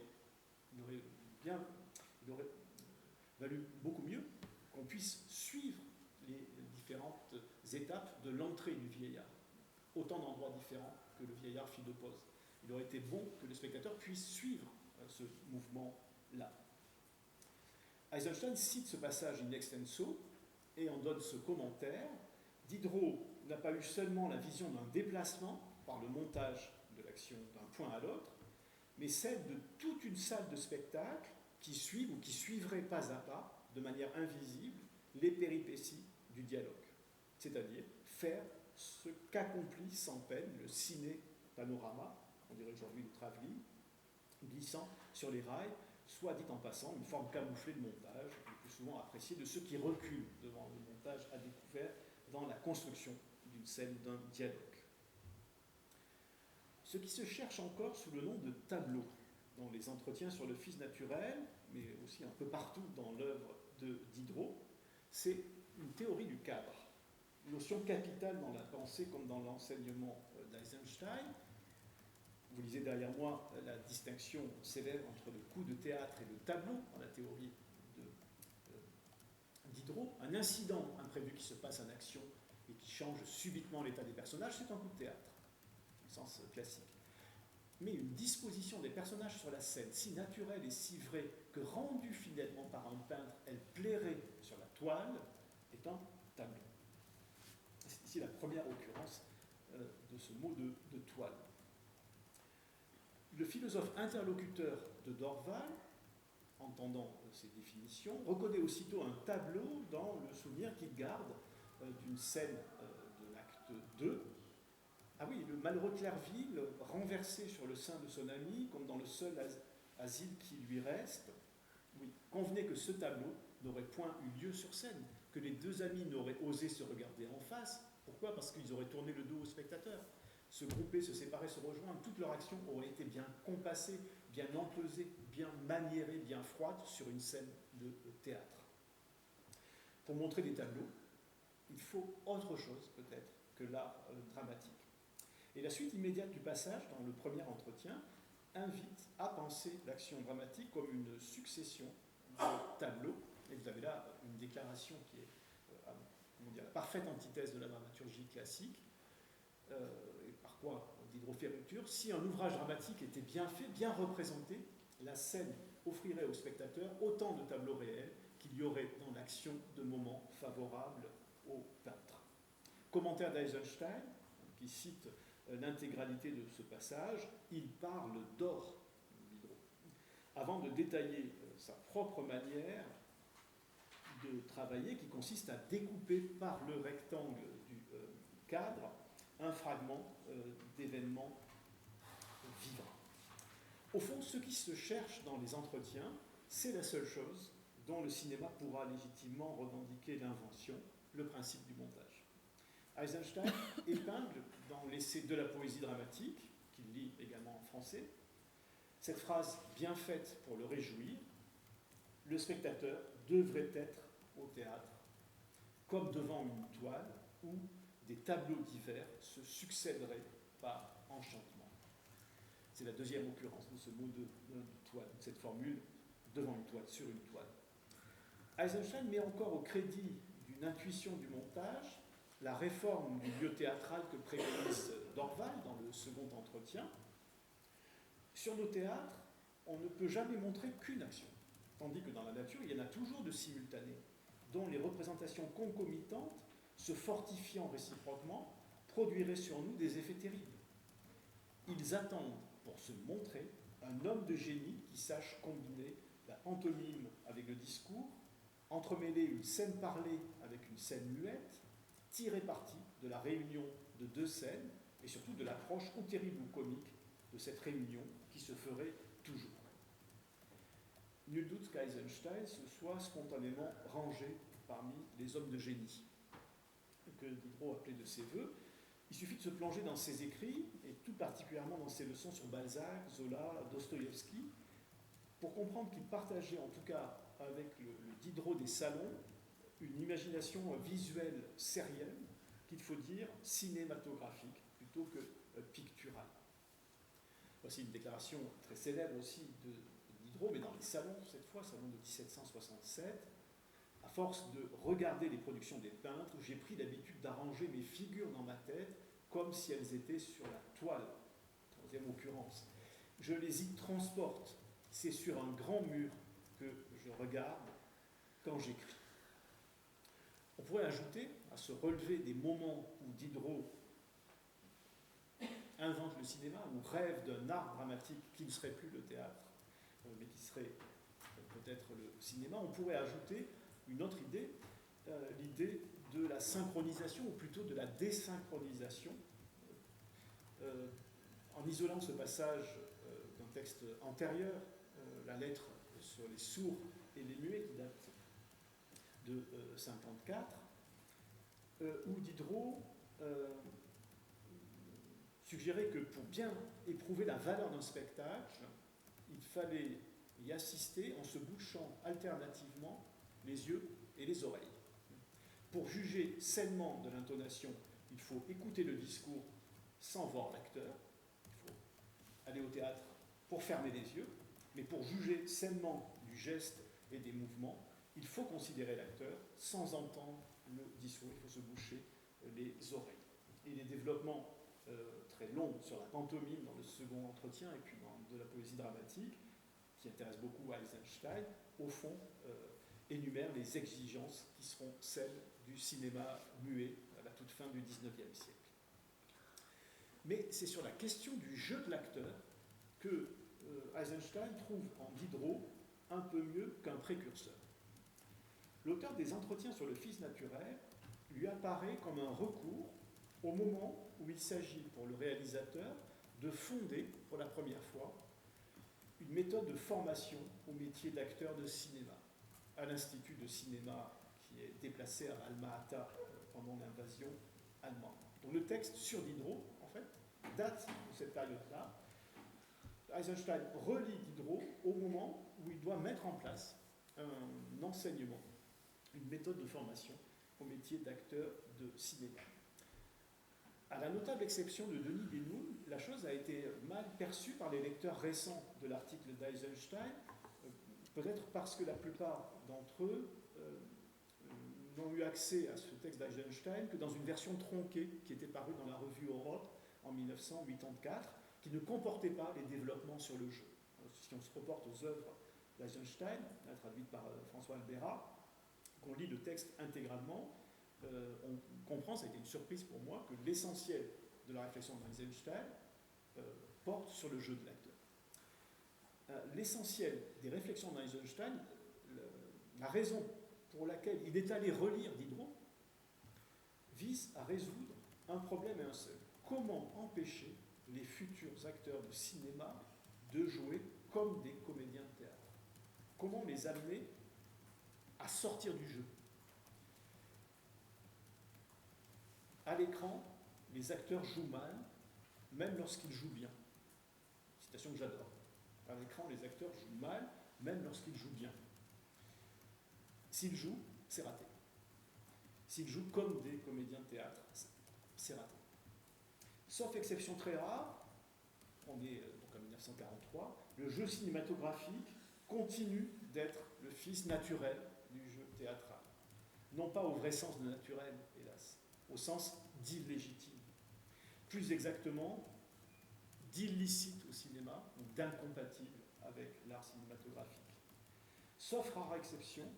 valu beaucoup mieux qu'on puisse suivre les différentes étapes de l'entrée du vieillard. Autant d'endroits différents que le vieillard fit de pause. Il aurait été bon que le spectateur puisse suivre ce mouvement-là. Eisenstein cite ce passage in extenso et en donne ce commentaire. Diderot n'a pas eu seulement la vision d'un déplacement par le montage de l'action d'un point à l'autre, mais celle de toute une salle de spectacle qui suivent ou qui suivrait pas à pas, de manière invisible, les péripéties du dialogue. C'est-à-dire faire ce qu'accomplit sans peine le ciné-panorama, on dirait aujourd'hui le travelling, glissant sur les rails, soit dit en passant, une forme camouflée de montage, le plus souvent appréciée de ceux qui reculent devant le montage à découvert dans la construction d'une scène, d'un dialogue. Ce qui se cherche encore sous le nom de tableau dans les entretiens sur le fils naturel, mais aussi un peu partout dans l'œuvre de Diderot, c'est une théorie du cadre, une notion capitale dans la pensée comme dans l'enseignement d'Eisenstein. Vous lisez derrière moi la distinction célèbre entre le coup de théâtre et le tableau dans la théorie de Diderot. Un incident imprévu qui se passe en action et qui change subitement l'état des personnages, c'est un coup de théâtre, au sens classique. mais une disposition des personnages sur la scène si naturelle et si vraie que rendue fidèlement par un peintre, elle plairait sur la toile, est un tableau. C'est ici la première occurrence de ce mot de toile. Le philosophe interlocuteur de Dorval, entendant ces définitions, reconnaît aussitôt un tableau dans le souvenir qu'il garde d'une scène de l'acte 2. Ah oui, le malheureux Clerville, renversé sur le sein de son ami, comme dans le seul asile qui lui reste. Oui, convenez que ce tableau n'aurait point eu lieu sur scène, que les deux amis n'auraient osé se regarder en face. Pourquoi ? Parce qu'ils auraient tourné le dos au spectateur. Se grouper, se séparer, se rejoindre, toute leur action aurait été bien compassée, bien empesée, bien maniérée, bien froide sur une scène de théâtre. Pour montrer des tableaux, il faut autre chose peut-être que l'art dramatique. Et la suite immédiate du passage, dans le premier entretien, invite à penser l'action dramatique comme une succession de tableaux. Et vous avez là une déclaration qui est la parfaite antithèse de la dramaturgie classique. Et par quoi Diderot fait rupture. Si un ouvrage dramatique était bien fait, bien représenté, la scène offrirait au spectateur autant de tableaux réels qu'il y aurait dans l'action de moments favorables au peintre. Commentaire d'Eisenstein, qui cite l'intégralité de ce passage, il parle d'or, Diderot, avant de détailler sa propre manière de travailler, qui consiste à découper par le rectangle du cadre un fragment d'événements vivants. Au fond, ce qui se cherche dans les entretiens, c'est la seule chose dont le cinéma pourra légitimement revendiquer l'invention, le principe du montage. Eisenstein épingle dans l'essai de la poésie dramatique, qu'il lit également en français, cette phrase bien faite pour le réjouir: le spectateur devrait être au théâtre comme devant une toile où des tableaux divers se succéderaient par enchantement. C'est la deuxième occurrence de ce mot de toile, de cette formule devant une toile, sur une toile. Eisenstein met encore au crédit d'une intuition du montage la réforme du lieu théâtral que préconise Dorval dans le second entretien. Sur nos théâtres, on ne peut jamais montrer qu'une action, tandis que dans la nature, il y en a toujours de simultanées, dont les représentations concomitantes, se fortifiant réciproquement, produiraient sur nous des effets terribles. Ils attendent, pour se montrer, un homme de génie qui sache combiner la pantomime avec le discours, entremêler une scène parlée avec une scène muette, tirer parti de la réunion de deux scènes et surtout de l'approche ou terrible ou comique de cette réunion qui se ferait toujours. Nul doute qu'Eisenstein se soit spontanément rangé parmi les hommes de génie que Diderot appelait de ses voeux. Il suffit de se plonger dans ses écrits, et tout particulièrement dans ses leçons sur Balzac, Zola, Dostoïevski, pour comprendre qu'il partageait, en tout cas avec le Diderot des salons, une imagination visuelle sérielle, qu'il faut dire cinématographique, plutôt que picturale. Voici une déclaration très célèbre aussi de Diderot, mais dans les salons, cette fois, salon de 1767. À force de regarder les productions des peintres, j'ai pris l'habitude d'arranger mes figures dans ma tête comme si elles étaient sur la toile. Troisième occurrence. Je les y transporte. C'est sur un grand mur que je regarde quand j'écris. On pourrait ajouter à ce relevé des moments où Diderot invente le cinéma, ou rêve d'un art dramatique qui ne serait plus le théâtre, mais qui serait peut-être le cinéma, on pourrait ajouter une autre idée, l'idée de la synchronisation, ou plutôt de la désynchronisation, en isolant ce passage d'un texte antérieur, la lettre sur les sourds et les muets, qui date de 54, où Diderot suggérait que pour bien éprouver la valeur d'un spectacle, il fallait y assister en se bouchant alternativement les yeux et les oreilles. Pour juger sainement de l'intonation, il faut écouter le discours sans voir l'acteur. Il faut aller au théâtre pour fermer les yeux, mais pour juger sainement du geste et des mouvements, il faut considérer l'acteur sans entendre le discours. Il faut se boucher les oreilles. Et les développements très longue sur la pantomime dans le second entretien et puis dans de la poésie dramatique, qui intéresse beaucoup Eisenstein, au fond, énumère les exigences qui seront celles du cinéma muet à la toute fin du XIXe siècle. Mais c'est sur la question du jeu de l'acteur que Eisenstein trouve en Diderot un peu mieux qu'un précurseur. L'auteur des Entretiens sur le fils naturel lui apparaît comme un recours au moment où il s'agit pour le réalisateur de fonder pour la première fois une méthode de formation au métier d'acteur de cinéma, à l'Institut de cinéma qui est déplacé à Alma-Ata pendant l'invasion allemande. Donc le texte sur Diderot, en fait, date de cette période-là. Eisenstein relit Diderot au moment où il doit mettre en place un enseignement, une méthode de formation au métier d'acteur de cinéma. À la notable exception de Denis Benoun, la chose a été mal perçue par les lecteurs récents de l'article d'Eisenstein, peut-être parce que la plupart d'entre eux n'ont eu accès à ce texte d'Eisenstein que dans une version tronquée qui était parue dans la revue Europe en 1984, qui ne comportait pas les développements sur le jeu. Si on se reporte aux œuvres d'Eisenstein, traduites par François Albera, qu'on lit le texte intégralement, on comprend, ça a été une surprise pour moi, que l'essentiel de la réflexion d'Eisenstein porte sur le jeu de l'acteur. L'essentiel des réflexions d'Eisenstein, la raison pour laquelle il est allé relire Diderot, vise à résoudre un problème et un seul. Comment empêcher les futurs acteurs de cinéma de jouer comme des comédiens de théâtre? Comment les amener à sortir du jeu? À l'écran, les acteurs jouent mal, même lorsqu'ils jouent bien. Citation que j'adore. À l'écran, les acteurs jouent mal, même lorsqu'ils jouent bien. S'ils jouent, c'est raté. S'ils jouent comme des comédiens de théâtre, c'est raté. Sauf exception très rare, on est donc en 1943, le jeu cinématographique continue d'être le fils naturel du jeu théâtral. Non pas au vrai sens de naturel, hélas, au sens d'illégitime. Plus exactement, d'illicite au cinéma, ou d'incompatible avec l'art cinématographique. Sauf rare exception,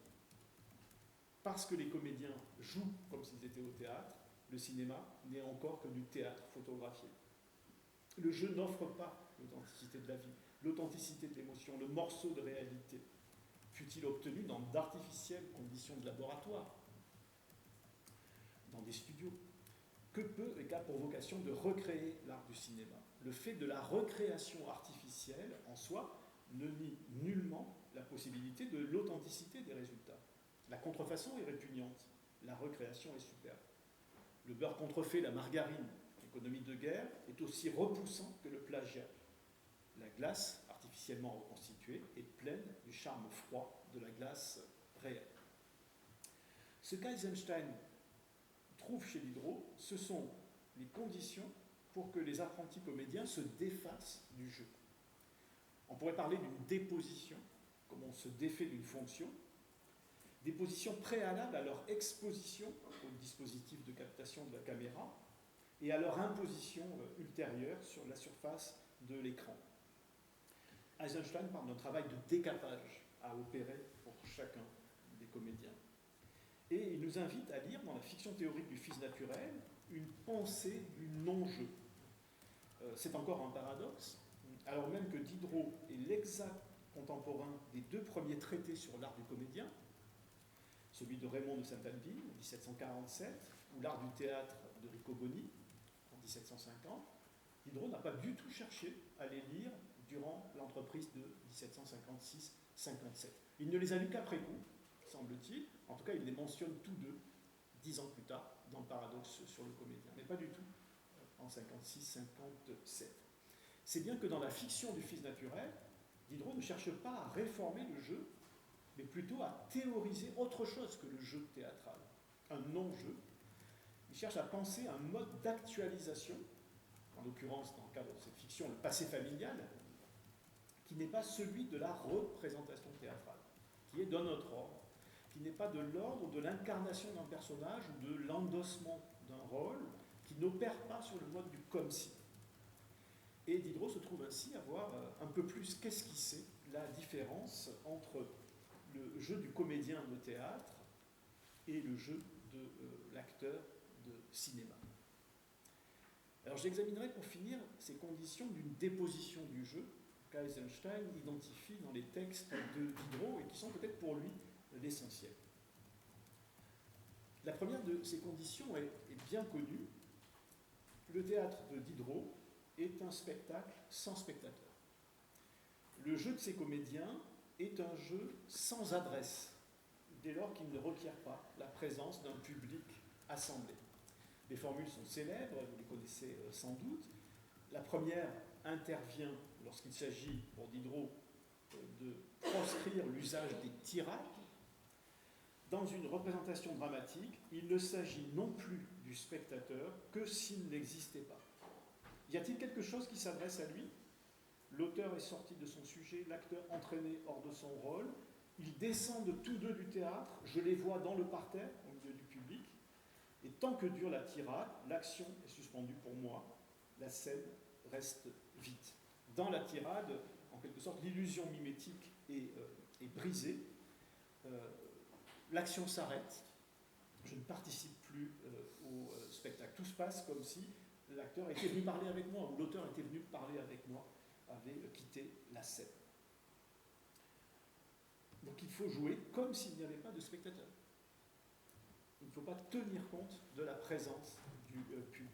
parce que les comédiens jouent comme s'ils étaient au théâtre, le cinéma n'est encore que du théâtre photographié. Le jeu n'offre pas l'authenticité de la vie, l'authenticité de l'émotion, le morceau de réalité, fut-il obtenu dans d'artificielles conditions de laboratoire, dans des studios. Que peut et qu'a pour vocation de recréer l'art du cinéma? Le fait de la recréation artificielle, en soi, ne nie nullement la possibilité de l'authenticité des résultats. La contrefaçon est répugnante, la recréation est superbe. Le beurre contrefait, la margarine, l'économie de guerre, est aussi repoussant que le plagiat. La glace, artificiellement reconstituée, est pleine du charme froid de la glace réelle. Ce qu'Eisenstein trouve chez Diderot, ce sont les conditions pour que les apprentis comédiens se défassent du jeu. On pourrait parler d'une déposition, comme on se défait d'une fonction, déposition préalable à leur exposition au dispositif de captation de la caméra et à leur imposition ultérieure sur la surface de l'écran. Eisenstein parle d'un travail de décapage à opérer pour chacun des comédiens. Et il nous invite à lire dans la fiction théorique du fils naturel une pensée du non-jeu. C'est encore un paradoxe, alors même que Diderot est l'exact contemporain des deux premiers traités sur l'art du comédien, celui de Raymond de Saint-Alpine, en 1747, ou l'art du théâtre de Riccoboni, en 1750, Diderot n'a pas du tout cherché à les lire durant l'entreprise de 1756-57. Il ne les a lus qu'après coup, semble-t-il. En tout cas, il les mentionne tous deux, 10 ans plus tard, dans le paradoxe sur le comédien, mais pas du tout en 56-57. C'est bien que dans la fiction du fils naturel, Diderot ne cherche pas à réformer le jeu, mais plutôt à théoriser autre chose que le jeu théâtral, un non-jeu. Il cherche à penser un mode d'actualisation, en l'occurrence, dans le cadre de cette fiction, le passé familial, qui n'est pas celui de la représentation théâtrale, qui est d'un autre ordre, qui n'est pas de l'ordre de l'incarnation d'un personnage ou de l'endossement d'un rôle, qui n'opère pas sur le mode du comme si. Et Diderot se trouve ainsi à voir un peu plus qu'esquisser la différence entre le jeu du comédien de théâtre et le jeu de l'acteur de cinéma. Alors j'examinerai pour finir ces conditions d'une déposition du jeu qu'Eisenstein identifie dans les textes de Diderot et qui sont peut-être pour lui l'essentiel. La première de ces conditions est bien connue. Le théâtre de Diderot est un spectacle sans spectateur. Le jeu de ces comédiens est un jeu sans adresse, dès lors qu'il ne requiert pas la présence d'un public assemblé. Les formules sont célèbres, vous les connaissez sans doute. La première intervient lorsqu'il s'agit, pour Diderot, de proscrire l'usage des tirades. Dans une représentation dramatique, il ne s'agit non plus du spectateur que s'il n'existait pas. Y a-t-il quelque chose qui s'adresse à lui ? L'auteur est sorti de son sujet, l'acteur entraîné hors de son rôle. Ils descendent tous deux du théâtre, je les vois dans le parterre, au milieu du public. Et tant que dure la tirade, l'action est suspendue pour moi, la scène reste vide. Dans la tirade, en quelque sorte, l'illusion mimétique est brisée. L'action s'arrête, je ne participe plus au spectacle. Tout se passe comme si l'acteur était venu parler avec moi, ou l'auteur était venu parler avec moi, avait quitté la scène. Donc il faut jouer comme s'il n'y avait pas de spectateur. Il ne faut pas tenir compte de la présence du public.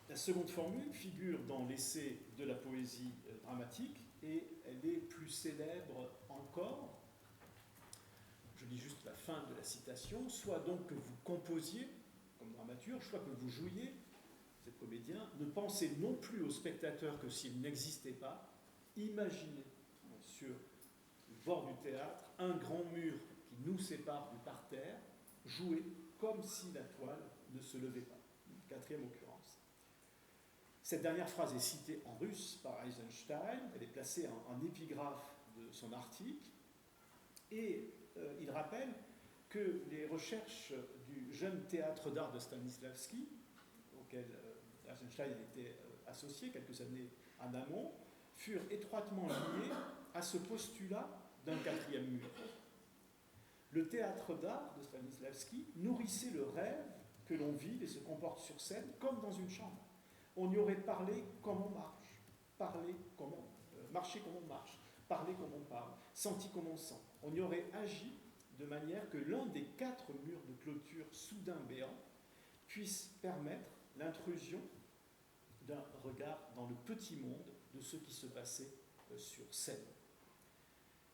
La seconde formule figure dans l'essai de la poésie dramatique et elle est plus célèbre encore. Je lis juste la fin de la citation. Soit donc que vous composiez comme dramaturge, soit que vous jouiez, vous êtes comédien, ne pensez non plus au spectateur que s'il n'existait pas, imaginez sur le bord du théâtre un grand mur qui nous sépare du parterre, jouez comme si la toile ne se levait pas. Quatrième occurrence. Cette dernière phrase est citée en russe par Eisenstein, elle est placée en épigraphe de son article, et il rappelle que les recherches du jeune théâtre d'art de Stanislavski, auquel Eisenstein était associé quelques années en amont, furent étroitement liées à ce postulat d'un quatrième mur. Le théâtre d'art de Stanislavski nourrissait le rêve que l'on vive et se comporte sur scène comme dans une chambre. On y aurait parlé comme on marche, marché comme on marche, parlé comme on parle, senti comme on sent. On y aurait agi de manière que l'un des 4 murs de clôture soudain béants puisse permettre l'intrusion d'un regard dans le petit monde de ce qui se passait sur scène.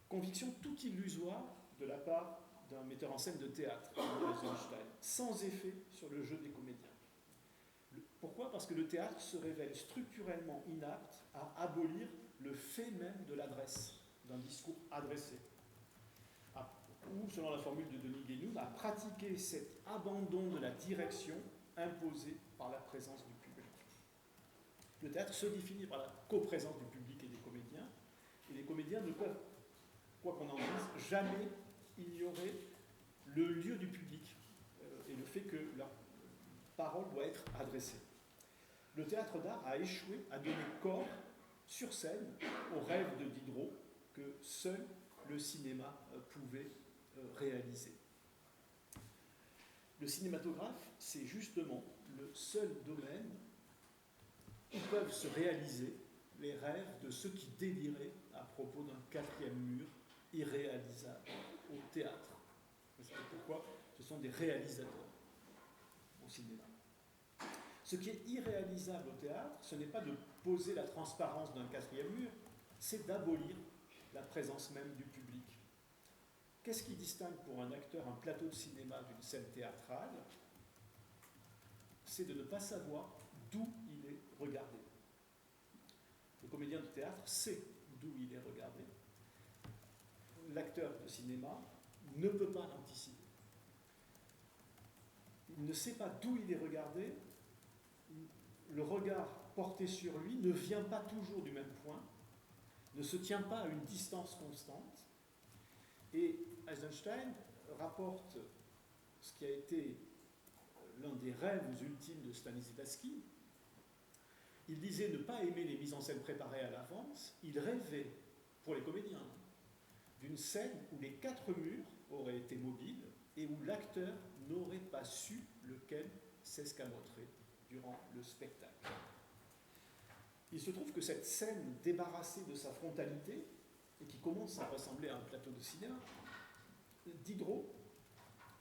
Conviction tout illusoire de la part d'un metteur en scène de théâtre, Eisenstein, sans effet sur le jeu des comédiens. Pourquoi ? Parce que le théâtre se révèle structurellement inapte à abolir le fait même de l'adresse, d'un discours adressé. Ou, selon la formule de Denis Guénoun, à pratiquer cet abandon de la direction imposée par la présence du public. Le théâtre se définit par la coprésence du public et des comédiens, et les comédiens ne peuvent, quoi qu'on en dise, jamais ignorer le lieu du public et le fait que leur parole doit être adressée. Le théâtre d'art a échoué à donner corps sur scène au rêve de Diderot que seul le cinéma pouvait réaliser. Le cinématographe, c'est justement le seul domaine où peuvent se réaliser les rêves de ceux qui déliraient à propos d'un quatrième mur irréalisable au théâtre. C'est pourquoi ce sont des réalisateurs au cinéma. Ce qui est irréalisable au théâtre, ce n'est pas de poser la transparence d'un quatrième mur, c'est d'abolir la présence même du public. Qu'est-ce qui distingue pour un acteur un plateau de cinéma d'une scène théâtrale ? C'est de ne pas savoir d'où il est regardé. Le comédien de théâtre sait d'où il est regardé. L'acteur de cinéma ne peut pas l'anticiper. Il ne sait pas d'où il est regardé. Le regard porté sur lui ne vient pas toujours du même point, ne se tient pas à une distance constante. Et Eisenstein rapporte ce qui a été l'un des rêves ultimes de Stanislavski. Il disait ne pas aimer les mises en scène préparées à l'avance. Il rêvait, pour les comédiens, d'une scène où les 4 murs auraient été mobiles et où l'acteur n'aurait pas su lequel s'escamoterait durant le spectacle. Il se trouve que cette scène débarrassée de sa frontalité, et qui commence à ressembler à un plateau de cinéma, Diderot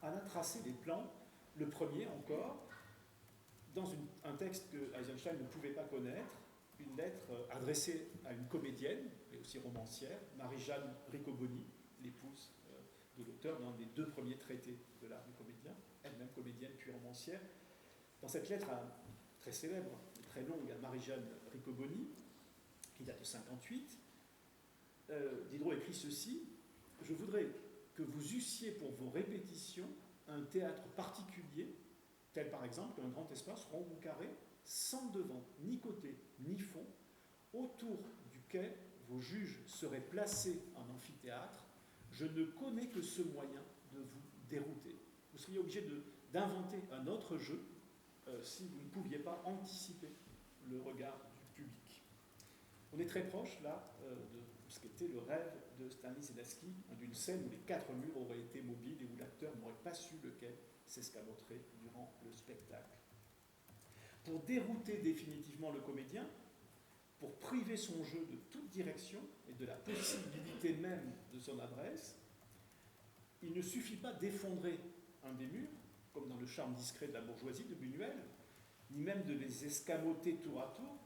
en a tracé des plans, le premier encore, dans un texte que Eisenstein ne pouvait pas connaître, une lettre adressée à une comédienne, et aussi romancière, Marie-Jeanne Riccoboni, l'épouse de l'auteur dans les 2 premiers traités de l'art du comédien, elle-même comédienne puis romancière. Dans cette lettre très célèbre, très longue, à Marie-Jeanne Riccoboni, qui date de 1958, Diderot écrit ceci: « Je voudrais que vous eussiez pour vos répétitions un théâtre particulier, tel par exemple un grand espace rond ou carré, sans devant, ni côté, ni fond, autour duquel vos juges seraient placés en amphithéâtre. Je ne connais que ce moyen de vous dérouter. » Vous seriez obligé d'inventer un autre jeu si vous ne pouviez pas anticiper le regard du public. On est très proche, là, de ce qu'était le rêve de Stanislavski, d'une scène où les 4 murs auraient été mobiles et où l'acteur n'aurait pas su lequel s'escamoterait durant le spectacle. Pour dérouter définitivement le comédien, pour priver son jeu de toute direction et de la possibilité même de son adresse, il ne suffit pas d'effondrer un des murs, comme dans Le charme discret de la bourgeoisie de Buñuel, ni même de les escamoter tour à tour.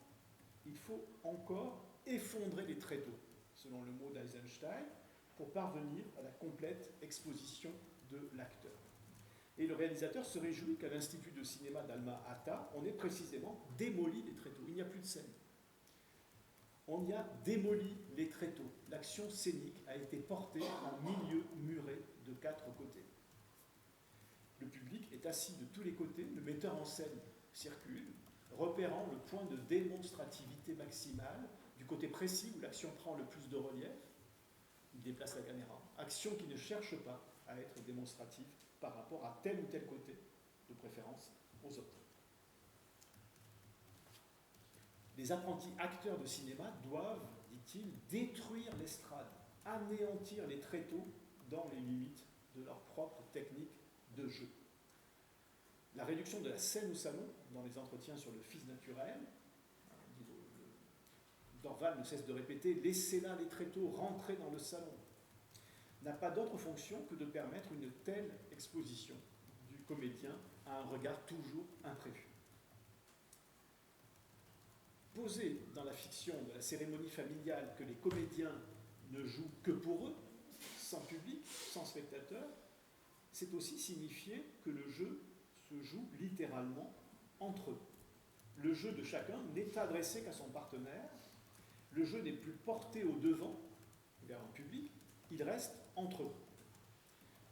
Il faut encore effondrer les tréteaux, selon le mot d'Eisenstein, pour parvenir à la complète exposition de l'acteur. Et le réalisateur se réjouit qu'à l'Institut de cinéma d'Alma-Ata, on ait précisément démoli les tréteaux. Il n'y a plus de scène. On y a démoli les tréteaux. L'action scénique a été portée en milieu muré de 4 côtés. Le public est assis de tous les côtés, le metteur en scène circule, repérant le point de démonstrativité maximale du côté précis où l'action prend le plus de relief. Il déplace la caméra. Action qui ne cherche pas à être démonstrative par rapport à tel ou tel côté, de préférence aux autres. Les apprentis acteurs de cinéma doivent, dit-il, détruire l'estrade, anéantir les tréteaux dans les limites de leur propre technique de jeu. La réduction de la scène au salon, dans les entretiens sur le fils naturel, Dorval ne cesse de répéter « laissez là les tréteaux, rentrez dans le salon », n'a pas d'autre fonction que de permettre une telle exposition du comédien à un regard toujours imprévu. Poser dans la fiction de la cérémonie familiale que les comédiens ne jouent que pour eux, sans public, sans spectateur, c'est aussi signifier que le jeu se joue littéralement entre eux. Le jeu de chacun n'est adressé qu'à son partenaire, le jeu n'est plus porté au devant, vers un public, il reste entre eux.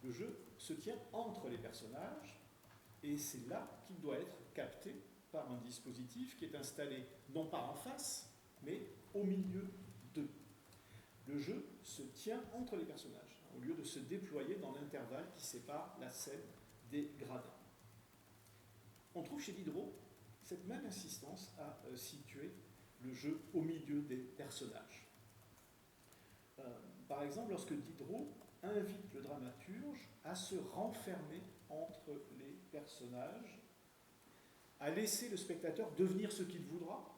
Le jeu se tient entre les personnages, et c'est là qu'il doit être capté par un dispositif qui est installé non pas en face, mais au milieu d'eux. Le jeu se tient entre les personnages, au lieu de se déployer dans l'intervalle qui sépare la scène des gradins. On trouve chez Diderot cette même insistance à situer le jeu au milieu des personnages. Par exemple, lorsque Diderot invite le dramaturge à se renfermer entre les personnages, à laisser le spectateur devenir ce qu'il voudra,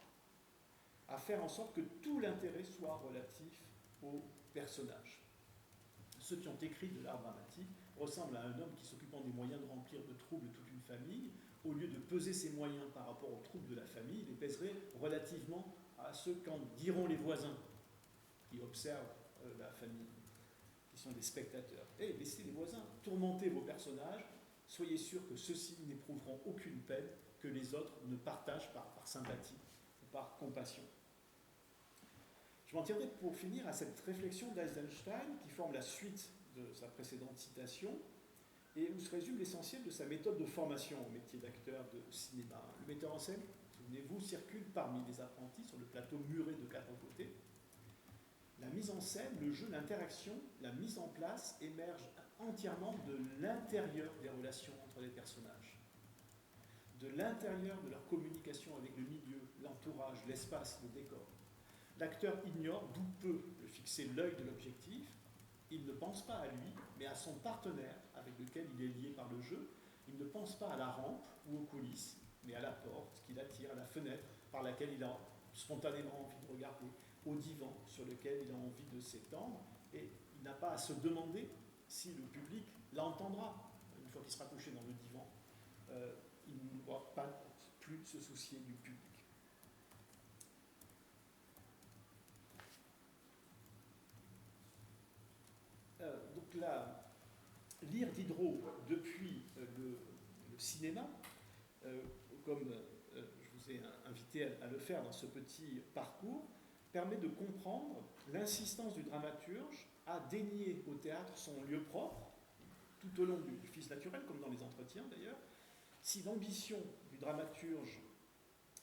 à faire en sorte que tout l'intérêt soit relatif aux personnages. Ceux qui ont écrit de l'art dramatique ressemblent à un homme qui, s'occupant des moyens de remplir de troubles toute une famille, au lieu de peser ses moyens par rapport aux troubles de la famille, il les pèserait relativement à ceux qu'en diront les voisins qui observent la famille, qui sont des spectateurs. Et laissez les voisins, tourmentez vos personnages, soyez sûrs que ceux-ci n'éprouveront aucune peine que les autres ne partagent par sympathie ou par compassion. Je m'en tiendrai pour finir à cette réflexion d'Eisenstein qui forme la suite de sa précédente citation et où se résume l'essentiel de sa méthode de formation au métier d'acteur de cinéma. Le metteur en scène, souvenez-vous, circule parmi les apprentis sur le plateau muré de 4 côtés. La mise en scène, le jeu, l'interaction, la mise en place émergent entièrement de l'intérieur des relations entre les personnages. de l'intérieur de leur communication avec le milieu, l'entourage, l'espace, le décor. L'acteur ignore d'où peut le fixer l'œil de l'objectif. Il ne pense pas à lui, mais à son partenaire avec lequel il est lié par le jeu. Il ne pense pas à la rampe ou aux coulisses, mais à la porte qu'il attire, à la fenêtre par laquelle il a spontanément envie de regarder, au divan sur lequel il a envie de s'étendre, et il n'a pas à se demander si le public l'entendra. Une fois qu'il sera couché dans le divan, il ne doit pas plus se soucier du public. Donc là, lire Diderot depuis le cinéma, comme je vous ai invité à le faire dans ce petit parcours, permet de comprendre l'insistance du dramaturge à dénier au théâtre son lieu propre, tout au long du fils naturel, comme dans les entretiens d'ailleurs. Si l'ambition du dramaturge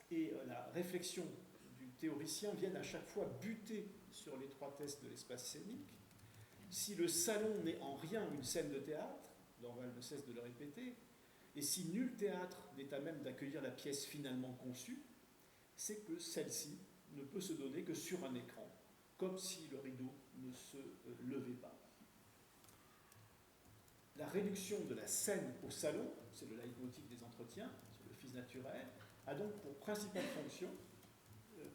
et la réflexion du théoricien viennent à chaque fois buter sur l'étroitesse de l'espace scénique, si le salon n'est en rien une scène de théâtre, Dorval ne cesse de le répéter, et si nul théâtre n'est à même d'accueillir la pièce finalement conçue, c'est que celle-ci ne peut se donner que sur un écran, comme si le rideau ne se levait pas. La réduction de la scène au salon, c'est le leitmotiv des entretiens sur le fils naturel, a donc pour principale fonction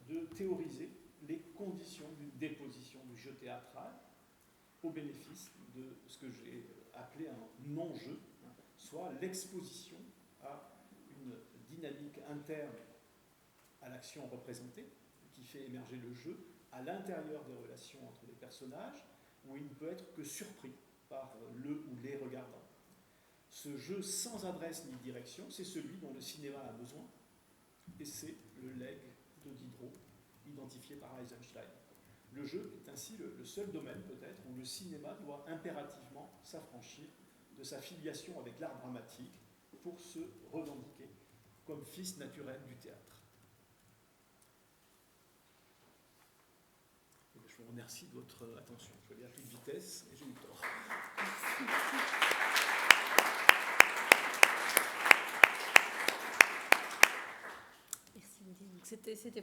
de théoriser les conditions d'une déposition du jeu théâtral au bénéfice de ce que j'ai appelé un non-jeu, soit l'exposition à une dynamique interne à l'action représentée, qui fait émerger le jeu à l'intérieur des relations entre les personnages, où il ne peut être que surpris par le ou les regardants. Ce jeu sans adresse ni direction, c'est celui dont le cinéma a besoin, et c'est le legs de Diderot, identifié par Eisenstein. Le jeu est ainsi le seul domaine, peut-être, où le cinéma doit impérativement s'affranchir de sa filiation avec l'art dramatique pour se revendiquer comme fils naturel du théâtre. Je vous remercie de votre attention. Je vais aller à toute vitesse et j'ai eu tort. Merci. C'était